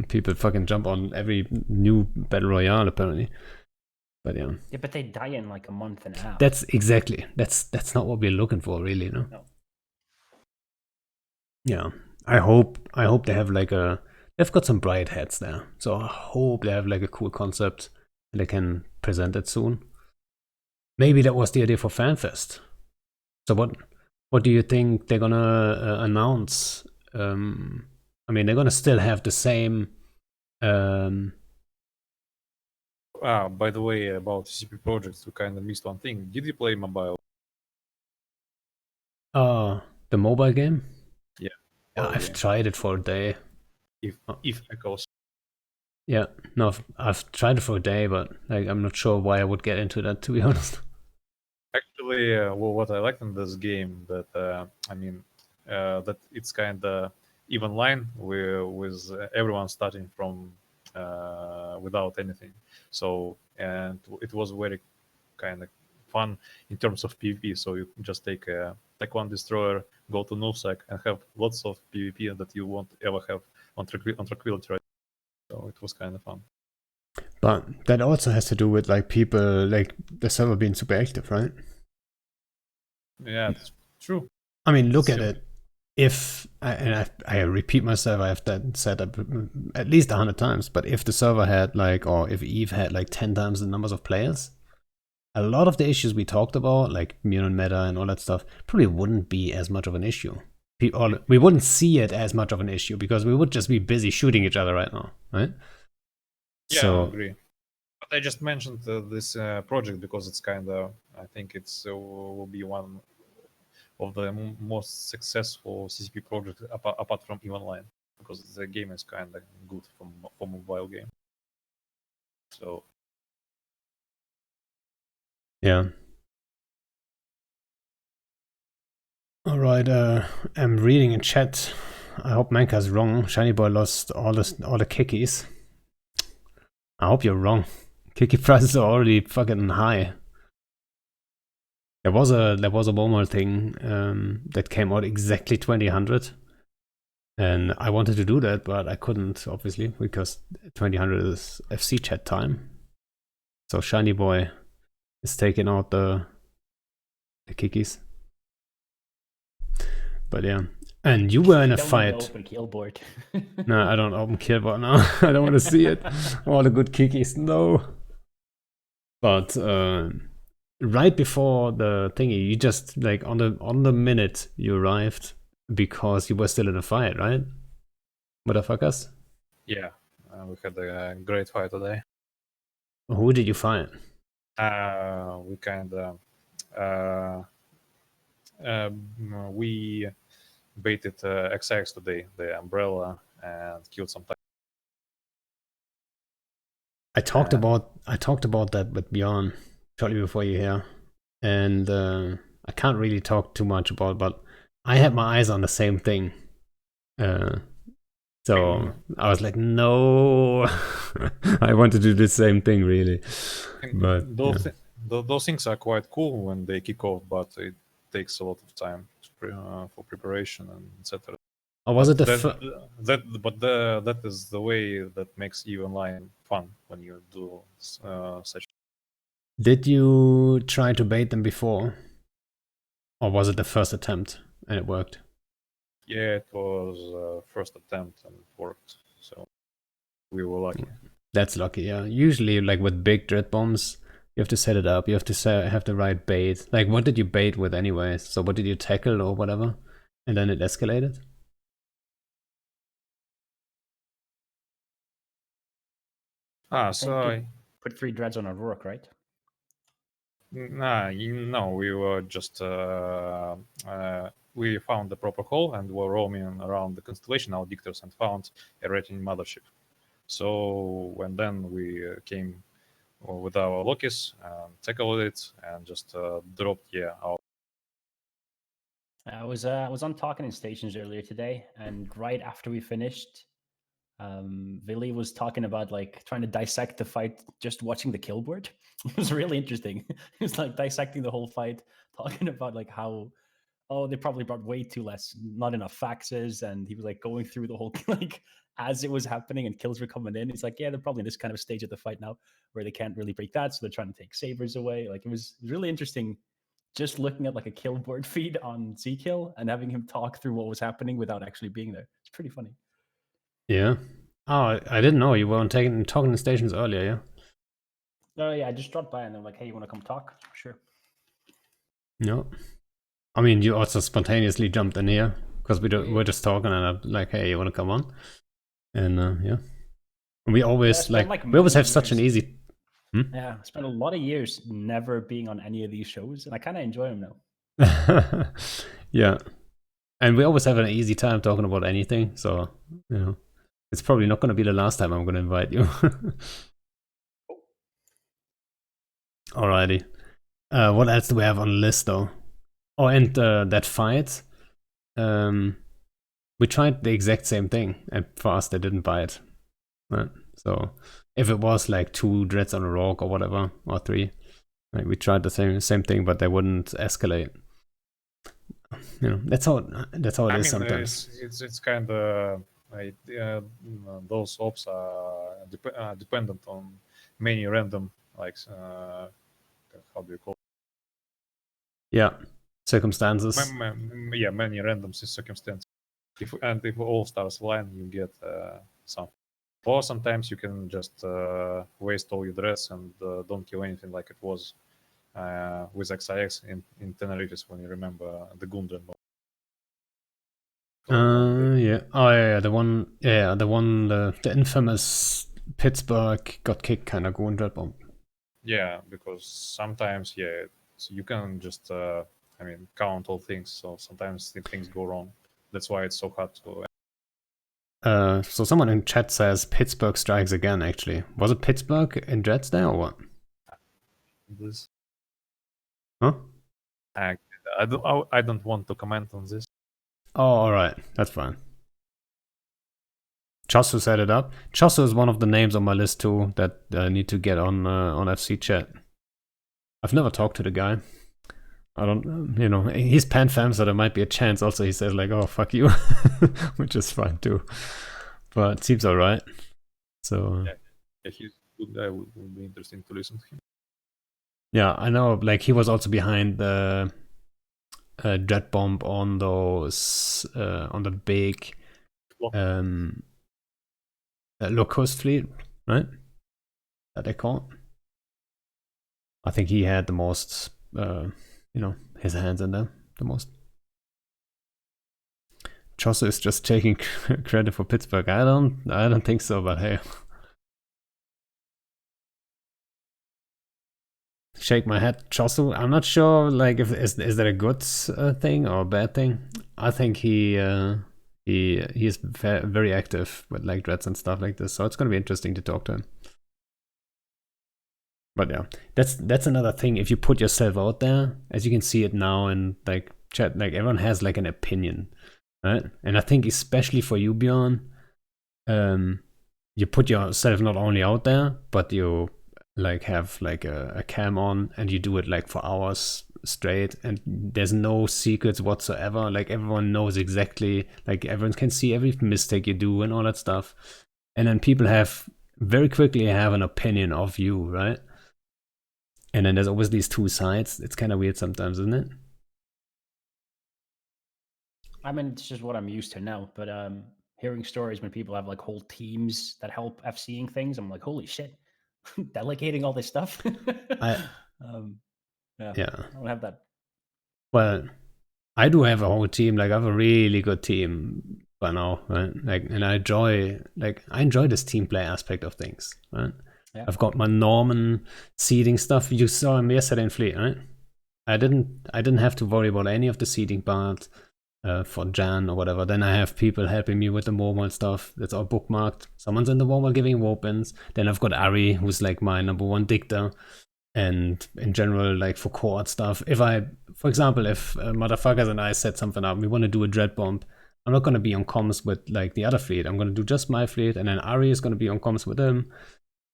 People fucking jump on every new battle royale apparently. But yeah. Yeah, but they die in like a month and a half. That's exactly. That's not what we're looking for, really, no? No. Yeah. I hope they have like a. They've got some bright heads there, so I hope they have like a cool concept and they can present it soon. Maybe that was the idea for FanFest. So what do you think they're gonna announce? I mean, they're gonna still have the same. By the way, about CCP projects, we kind of missed one thing. Did you play mobile? The mobile game. Yeah. Yeah, I've tried it for a day. If Echoes. Yeah, no, I've tried it for a day, but like I'm not sure why I would get into that, to be honest. Actually, well, what I liked in this game that that it's kind of even line with everyone starting from without anything. So and it was very kind of fun in terms of PvP. So you just take one destroyer, go to nullsec, and have lots of PvP that you won't ever have on Tranquility, right? So it was kind of fun. But that also has to do with like people, like the server being super active, right? Yeah, that's true. I mean, look at it. If I repeat myself, I have that said at least 100 times. But if the server had like, or if Eve had like 10 times the numbers of players, a lot of the issues we talked about, like Munon meta and all that stuff, probably wouldn't be as much of an issue. We wouldn't see it as much of an issue because we would just be busy shooting each other right now, right? Yeah, So, I agree. But I just mentioned this project because it's kind of, I think it's will be one of the most successful CCP projects apart from Eve Online, because the game is kind of good for mobile game. So yeah. All right. I'm reading in chat. I hope Manka's wrong. Shiny Boy lost all the kickies. I hope you're wrong. Kiki prices are already fucking high. There was a Walmart thing that came out exactly 2000, and I wanted to do that, but I couldn't, obviously, because 2000 is FC chat time. So Shiny Boy is taking out the kikis. But yeah, and you were in a fight. Open kill board. No, I don't open kill board now. I don't want to see it. All the good kikis, no. But right before the thingy, you just like on the minute you arrived because you were still in a fight, right? Mutafakaz? yeah, we had a great fight today. Who did you fight? We kind of we baited XX today, the umbrella, and killed some time. I talked about that with Bjorn shortly before you here, and I can't really talk too much about, but I had my eyes on the same thing. So I was like, no, I want to do the same thing, really. But those things are quite cool when they kick off, but it takes a lot of time for preparation and etc. Or was it that is the way that makes EVE Online fun when you do such. Did you try to bait them before, or was it the first attempt and it worked? Yeah, it was first attempt and it worked. So we were lucky. That's lucky, yeah. Usually, like with big dread bombs, you have to set it up. You have to have the right bait. Like, what did you bait with anyway? So what did you tackle or whatever? And then it escalated? So I put 3 dreads on Aurora, right? No, we were just we found the proper hole and were roaming around the constellation, our dictors, and found a rating mothership. So when then we came with our Lokis and tackled it and just dropped our. I was on talking in stations earlier today, and right after we finished, Vili was talking about like trying to dissect the fight, just watching the kill board. It was really interesting. He was like dissecting the whole fight, talking about like how they probably brought way too less, not enough faxes, and he was like going through the whole like as it was happening and kills were coming in. He's like, yeah, they're probably in this kind of stage of the fight now where they can't really break that, so they're trying to take sabers away. Like it was really interesting just looking at like a kill board feed on Zkill and having him talk through what was happening without actually being there. It's pretty funny. Yeah. Oh, I didn't know you weren't talking in stations earlier, yeah? Oh yeah, I just dropped by and they're like, hey, you want to come talk? Sure. No. I mean, you also spontaneously jumped in here because we're just talking and I'm like, hey, you want to come on? And yeah. We always we always have such an easy... Yeah, I spent a lot of years never being on any of these shows and I kind of enjoy them now. Yeah. And we always have an easy time talking about anything, so, you know. It's probably not going to be the last time I'm going to invite you. Alrighty. What else do we have on the list, though? Oh, and that fight. We tried the exact same thing, and for us, they didn't buy it. Right? So, if it was like 2 dreads on a rock or whatever, or 3, like we tried the same thing, but they wouldn't escalate. You know, that's how it is sometimes. It's kind of those ops are dependent on many random, like how do you call it? Yeah, circumstances. Many random circumstances. If all stars align, you get something. Or sometimes you can just waste all your dreads and don't kill anything, like it was with XIX in Tenerife, when you remember the Gundren. Yeah. Oh yeah, the one. Yeah, the infamous Pittsburgh got kicked kind of going dread bomb. Yeah, because sometimes so you can just count all things. So sometimes things go wrong. That's why it's so hard to. So someone in chat says Pittsburgh strikes again. Actually, was it Pittsburgh in dreads there or what? This. Huh? I don't want to comment on this. Oh, alright. That's fine. Chosu set it up. Chosu is one of the names on my list too that I need to get on FC chat. I've never talked to the guy. I don't, you know, he's pan fam, so there might be a chance. Also, he says like, "Oh, fuck you," which is fine too. But it seems alright. So yeah, he's a good guy. Would be interesting to listen to him. Yeah, I know. Like he was also behind the dread bomb on those on the big locust fleet, right? That they call it. I think he had the most, you know, his hands in there the most. Chosu is just taking credit for Pittsburgh. I don't think so, but hey. Shake my head, Chosu. I'm not sure. Like, is that a good thing or a bad thing? I think he is very active with like dreads and stuff like this. So it's gonna be interesting to talk to him. But yeah, that's another thing. If you put yourself out there, as you can see it now in like chat, like everyone has like an opinion, right? And I think especially for you, Bjorn, you put yourself not only out there, but you like have like a cam on and you do it like for hours straight, and there's no secrets whatsoever. Like everyone knows exactly, like everyone can see every mistake you do and all that stuff. And then people very quickly have an opinion of you, right? And then there's always these two sides. It's kind of weird sometimes, isn't it? I mean, it's just what I'm used to now. But hearing stories when people have like whole teams that help FCing things, I'm like, holy shit, delegating all this stuff. Yeah. I don't have that. Well, I do have a whole team. Like I have a really good team by now, right? Like, and I enjoy this team play aspect of things, right? Yeah. I've got my Norman seeding stuff. You saw him yesterday in Fleet, right? I didn't have to worry about any of the seeding part for Jan or whatever. Then I have people helping me with the mobile stuff. That's all bookmarked. Someone's in the mobile giving wopens. Then I've got Ari, who's like my #1 dictator. And in general, like for cohort stuff, for example, if Mutafakaz and I set something up, we want to do a dread bomb, I'm not gonna be on comms with like the other fleet. I'm gonna do just my fleet, and then Ari is gonna be on comms with him.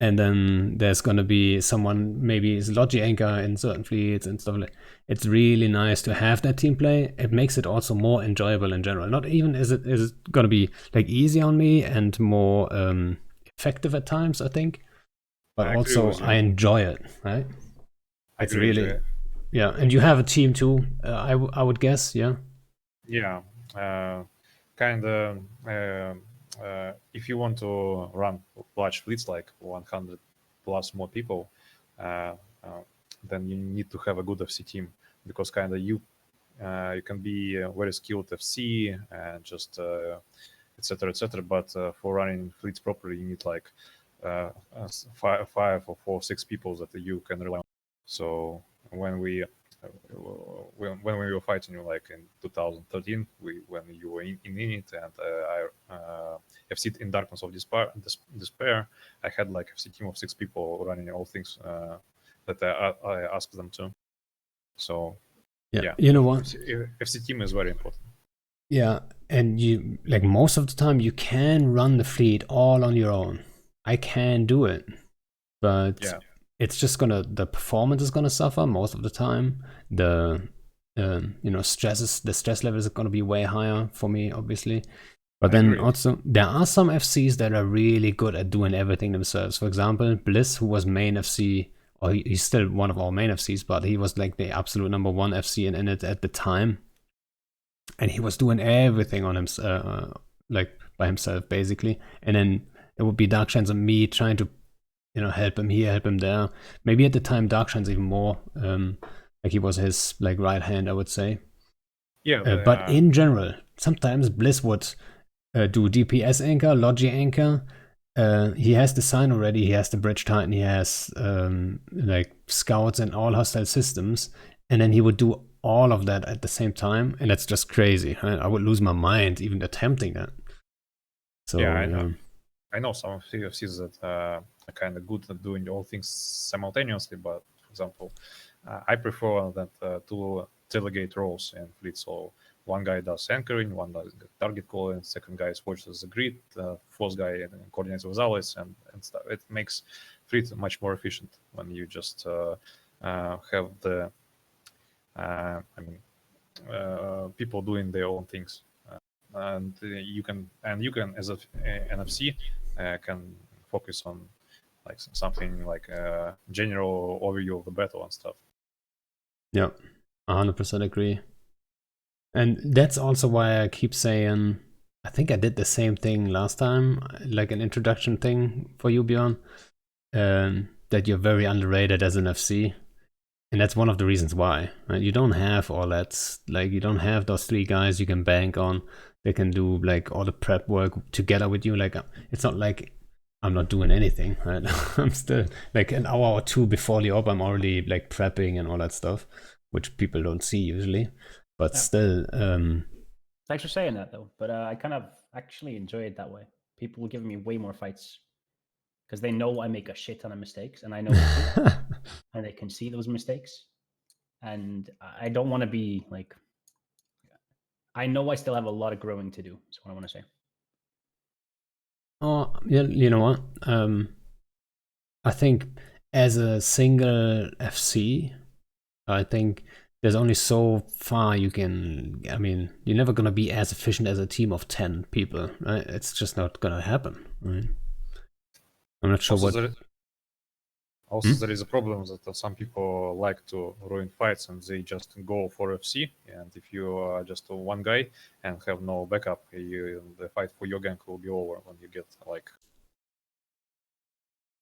And then there's gonna be someone, maybe is Logi Anchor in certain fleets and stuff like. It's really nice to have that team play. It makes it also more enjoyable in general. Not even is it gonna be like easy on me and more effective at times, I think. But I agree also with you. I enjoy it, right? I It's agree with really, you. yeah. And you have a team too, I would guess, yeah. Yeah, kind of. If you want to run large fleets like 100 plus more people, uh, then you need to have a good FC team, because kind of you can be very skilled FC and just etc. etc. But for running fleets properly, you need like five or four, 6 people that you can rely on. So when we when we were fighting you like in 2013, when you were in it, and I FC in Darkness of Despair, I had like FC team of 6 people running all things that I asked them to. So yeah, You know what? FC team is very important. Yeah, and you like most of the time you can run the fleet all on your own. I can do it, but Yeah. it's just the performance is gonna suffer most of the time. The the stress levels are gonna be way higher for me, obviously. But I then agree. also there are some FCs that are really good at doing everything themselves. For example, Bliss, who was main FC, or he's still one of our main FCs, but he was like the absolute number one FC in it at the time. And he was doing everything on himself, like by himself, basically. And then it would be Darkshines and me trying to, help him here, help him there. Maybe at the time, Darkshines even more. Like he was his like right hand, I would say. Yeah, But in general, sometimes Bliss would do DPS anchor, Logi anchor. He has the sign already. He has the Bridge Titan. He has like scouts and all hostile systems, and then he would do all of that at the same time, and that's just crazy. Right? I would lose my mind even attempting that. So yeah, I know some of CFCs that are kind of good at doing all things simultaneously, but for example, I prefer that to delegate roles in fleet. So one guy does anchoring, one does target calling, second guy watches the grid, fourth guy coordinates with allies and stuff. It makes fleet much more efficient when you just have the people doing their own things. And you can as a NFC can focus on like something like a general overview of the battle and stuff. yeah, 100% agree. And that's also why I keep saying, I think I did the same thing last time, like an introduction thing for you, Bjorn, that you're very underrated as an FC. And that's one of the reasons why. Right? You don't have all that, like you don't have those 3 guys you can bank on. They can do like all the prep work together with you. Like it's not like I'm not doing anything. Right? I'm still like an hour or 2 before the op. I'm already like prepping and all that stuff, which people don't see usually. But still, Thanks for saying that, though. But I kind of actually enjoy it that way. People will give me way more fights because they know I make a shit ton of mistakes, and I know it too, and they can see those mistakes. And I don't want to be like. I know I still have a lot of growing to do. Is what I want to say. oh, yeah, you know what? I think as a single FC, I think there's only so far you can. I mean, you're never gonna be as efficient as a team of 10 people, right? It's just not gonna happen, right? I'm not sure Also, what. there is a problem that some people like to ruin fights and they just go for FC. And if you are just one guy and have no backup, the fight for your gank will be over when you get like.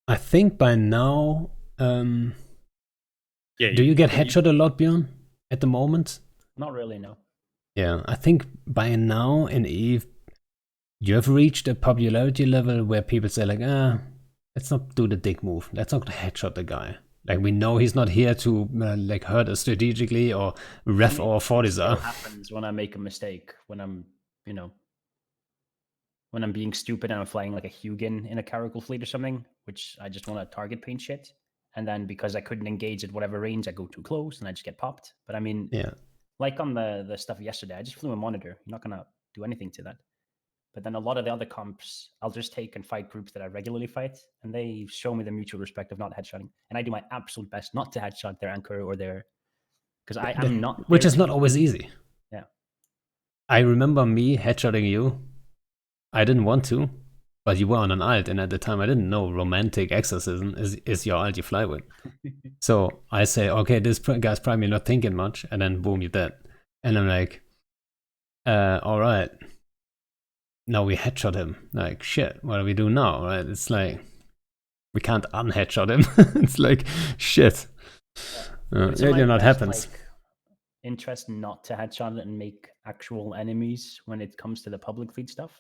I think by now, Yeah. do you get headshot a lot, Bjorn? At the moment? Not really, no. Yeah, I think by now in Eve, you have reached a popularity level where people say like, let's not do the dick move. Let's not headshot the guy. Like we know he's not here to like hurt us strategically or ref our It still Fortizar. happens when I make a mistake. When I'm, when I'm being stupid and I'm flying like a Hugin in a Caracal fleet or something, which I just want to target paint shit. And then because I couldn't engage at whatever range, I go too close and I just get popped. But I mean, Yeah. like on the stuff yesterday, I just flew a monitor. You're not gonna do anything to that. But then a lot of the other comps, I'll just take and fight groups that I regularly fight, and they show me the mutual respect of not headshotting. And I do my absolute best not to headshot their anchor or their, because I'm not. Which is not always easy. Yeah. I remember me headshotting you. I didn't want to, but you were on an alt, and at the time I didn't know romantic exorcism is your alt you fly with. So I say, okay, this guy's probably not thinking much, and then boom, you're dead. And I'm like, all right. Now we headshot him. Like, shit, what do we do now, right? It's like, we can't unheadshot him. It's like, shit. Really not happens. Like, interest not to headshot it and make actual enemies when it comes to the public fleet stuff.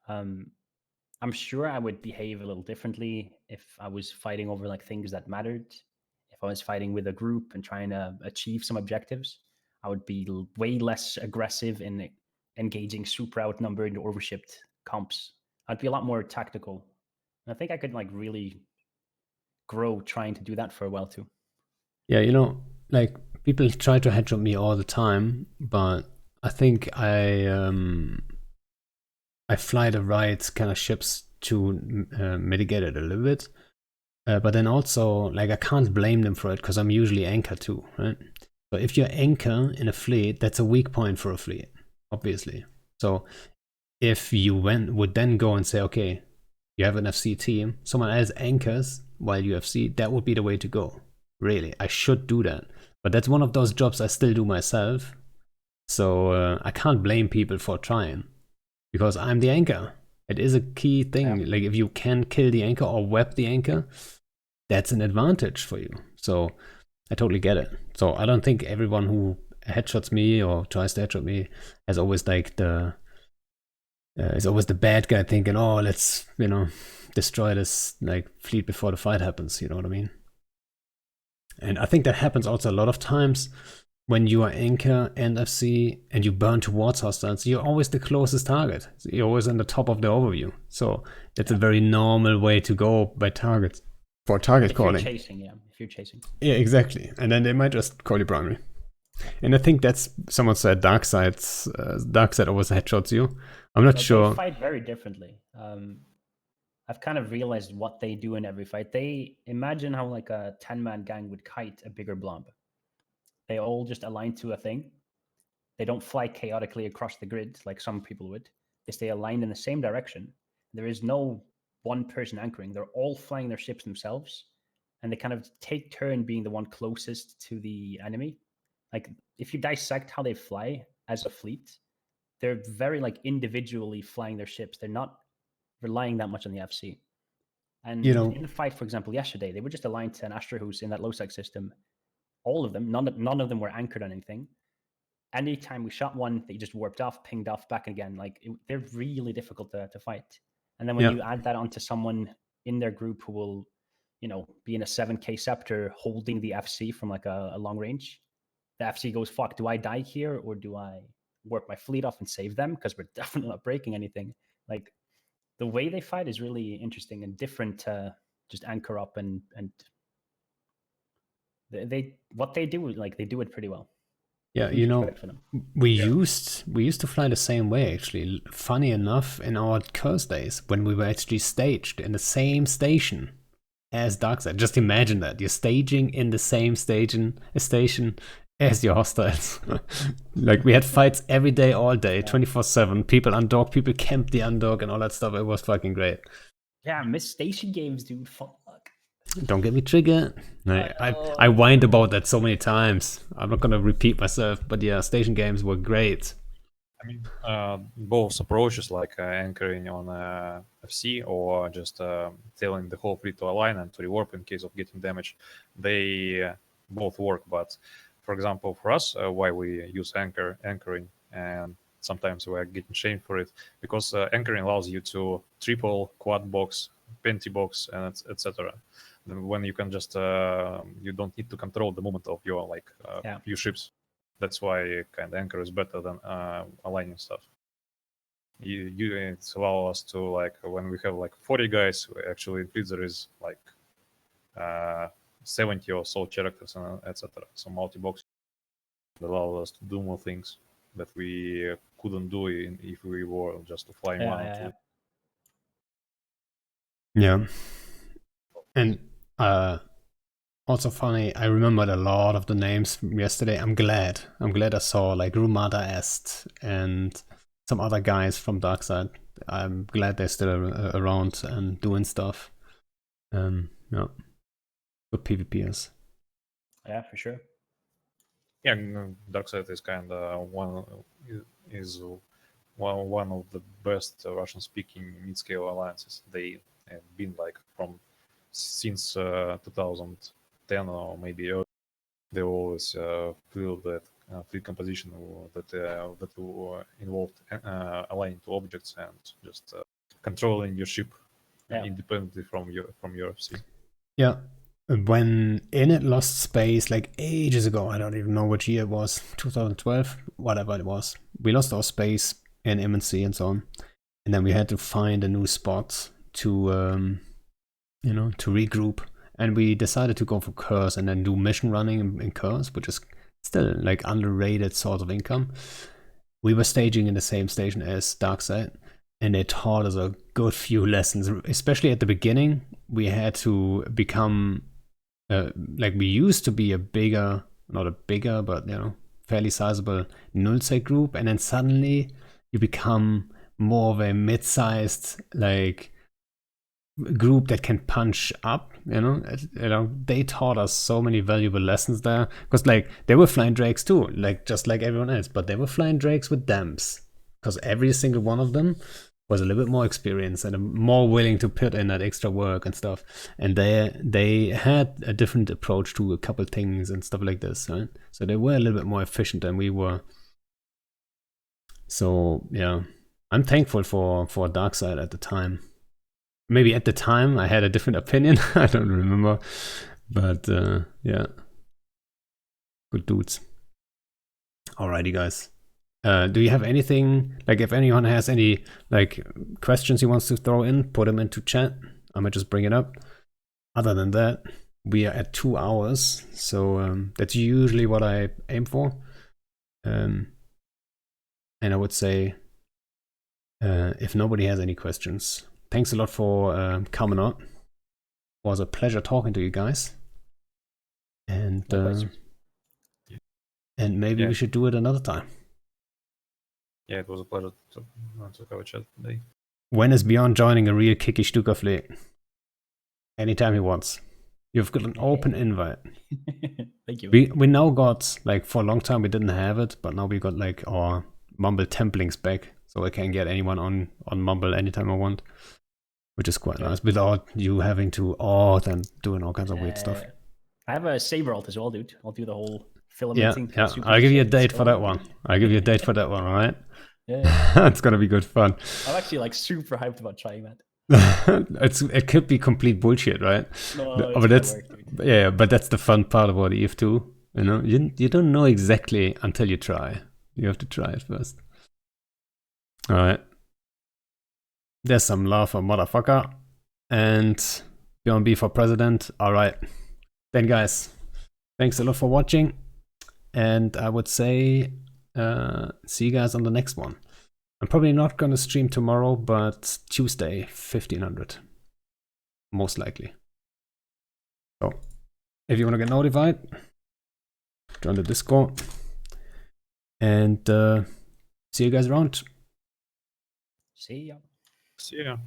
I'm sure I would behave a little differently if I was fighting over like things that mattered. If I was fighting with a group and trying to achieve some objectives, I would be way less aggressive in engaging super outnumbered or overshipped comps. I'd be a lot more tactical. And I think I could like really grow trying to do that for a while too. Yeah, you know, like people try to headshot me all the time, but I think I fly the right kind of ships to mitigate it a little bit. But then also, like, I can't blame them for it because I'm usually anchor too, right? So if you're anchor in a fleet, that's a weak point for a fleet, obviously. So if you would then go and say, okay, you have an FC team, someone else anchors while you FC, that would be the way to go. Really, I should do that. But that's one of those jobs I still do myself. So I can't blame people for trying. Because I'm the anchor. It is a key thing. Yeah. Like if you can kill the anchor or web the anchor, that's an advantage for you. So I totally get it. So I don't think everyone who headshots me or tries to headshot me has always like is always the bad guy thinking, oh, let's, you know, destroy this like fleet before the fight happens. You know what I mean? And I think that happens also a lot of times. When you are anchor and FC and you burn towards hostiles, you're always the closest target. You're always on the top of the overview. So that's a very normal way to go by targets for target calling. If you're chasing. Yeah, exactly. And then they might just call you primary. And I think that's, someone said Darkseid always headshots you. I'm not sure. They fight very differently. I've kind of realized what they do in every fight. They imagine how like a 10-man gang would kite a bigger blob. They all just align to a thing. They don't fly chaotically across the grid like some people would. They stay aligned in the same direction. There is no one person anchoring. They're all flying their ships themselves. And they kind of take turn being the one closest to the enemy. Like if you dissect how they fly as a fleet, they're very like individually flying their ships. They're not relying that much on the FC. And in the fight, for example, yesterday, they were just aligned to an Astrahus in that low-sec system. All of them, none of them were anchored on anything. Anytime we shot one, they just warped off, pinged off, back again. Like they're really difficult to fight. And then when you add that onto someone in their group who will, you know, be in a 7K scepter holding the FC from like a long range, the FC goes, fuck, do I die here or do I warp my fleet off and save them? Because we're definitely not breaking anything. Like the way they fight is really interesting and different to just anchor up and what they do, like they do it pretty well. Yeah, you know, we used to fly the same way actually. Funny enough, in our curse days when we were actually staged in the same station as Darkseid. Just imagine that you're staging in the same station as your hostiles. Like we had fights every day, all day, 24/7. People undock, people camp the undock, and all that stuff. It was fucking great. Yeah, I miss station games, dude. Fuck. Don't get me triggered. I whined about that so many times. I'm not gonna repeat myself, but yeah, station games were great. I mean, both approaches, like anchoring on FC or just telling the whole fleet to align and to rewarp in case of getting damage, they both work. But for example, for us, why we use anchoring, and sometimes we're getting shamed for it, because anchoring allows you to triple, quad box, penti box, and etc. When you can just you don't need to control the movement of your few ships. That's why kind of anchor is better than aligning stuff. It's allow us to, like, when we have like 40 guys, actually in fleet there is like 70 or so characters and etc. So multi-box allow us to do more things that we couldn't couldn't do it if we were just to fly one or two. Yeah. And also funny, I remembered a lot of the names from yesterday. I'm glad I saw like Rumata Est and some other guys from Darkside. I'm glad they're still around and doing stuff. Yeah. Good PvPers. Yeah, for sure. Yeah, Darkside is kind of one of the best Russian-speaking mid-scale alliances. They have been like since 2010 or maybe earlier. They always feel that fleet composition that involved aligning to objects and just controlling your ship independently from your FC. Yeah. When Init lost space like ages ago, I don't even know which year it was, 2012, whatever it was. We lost our space in MNC and so on, and then we had to find a new spot to to regroup. And we decided to go for Curse and then do mission running in Curse, which is still like underrated source of income. We were staging in the same station as Darkside, and they taught us a good few lessons, especially at the beginning. We had to become like we used to be not a bigger, but fairly sizable nullsec group, and then suddenly you become more of a mid-sized like group that can punch up. They taught us so many valuable lessons there, because like they were flying drakes too, like just like everyone else, but they were flying drakes with damps, because every single one of them was a little bit more experienced and more willing to put in that extra work and stuff. And they had a different approach to a couple things and stuff like this, right? So they were a little bit more efficient than we were. So yeah, I'm thankful for Darkside at the time. Maybe at the time I had a different opinion. I don't remember, but yeah, good dudes. Alrighty, guys. Do you have anything, like if anyone has any like questions he wants to throw in, put them into chat. I might just bring it up. Other than that, we are at 2 hours, so that's usually what I aim for. And I would say, if nobody has any questions, thanks a lot for coming on. It was a pleasure talking to you guys. And maybe we should do it another time. Yeah, it was a pleasure to have a chat today. When is Bjorn joining a real Kiki Stuka fleet? Anytime he wants. You've got an open invite. Thank you. We now got, like, for a long time we didn't have it, but now we got like our Mumble templings back, so I can get anyone on Mumble anytime I want, which is quite nice, without you having to and doing all kinds of weird stuff. I have a saber alt as well, dude. I'll do the whole filamenting. Yeah. I'll give you a date for that one. All right? Yeah. It's gonna be good fun. I'm actually like super hyped about trying that. It could be complete bullshit, right? No, but that's the fun part about EF2. You don't know exactly until you try. You have to try it first. All right. There's some love for Mutafakaz and Bjorn B for president. All right. Then, guys, thanks a lot for watching, and I would say see you guys on the next one. I'm probably not going to stream tomorrow, but Tuesday, 1500. Most likely. So, if you want to get notified, join the Discord. And see you guys around. See ya. See ya.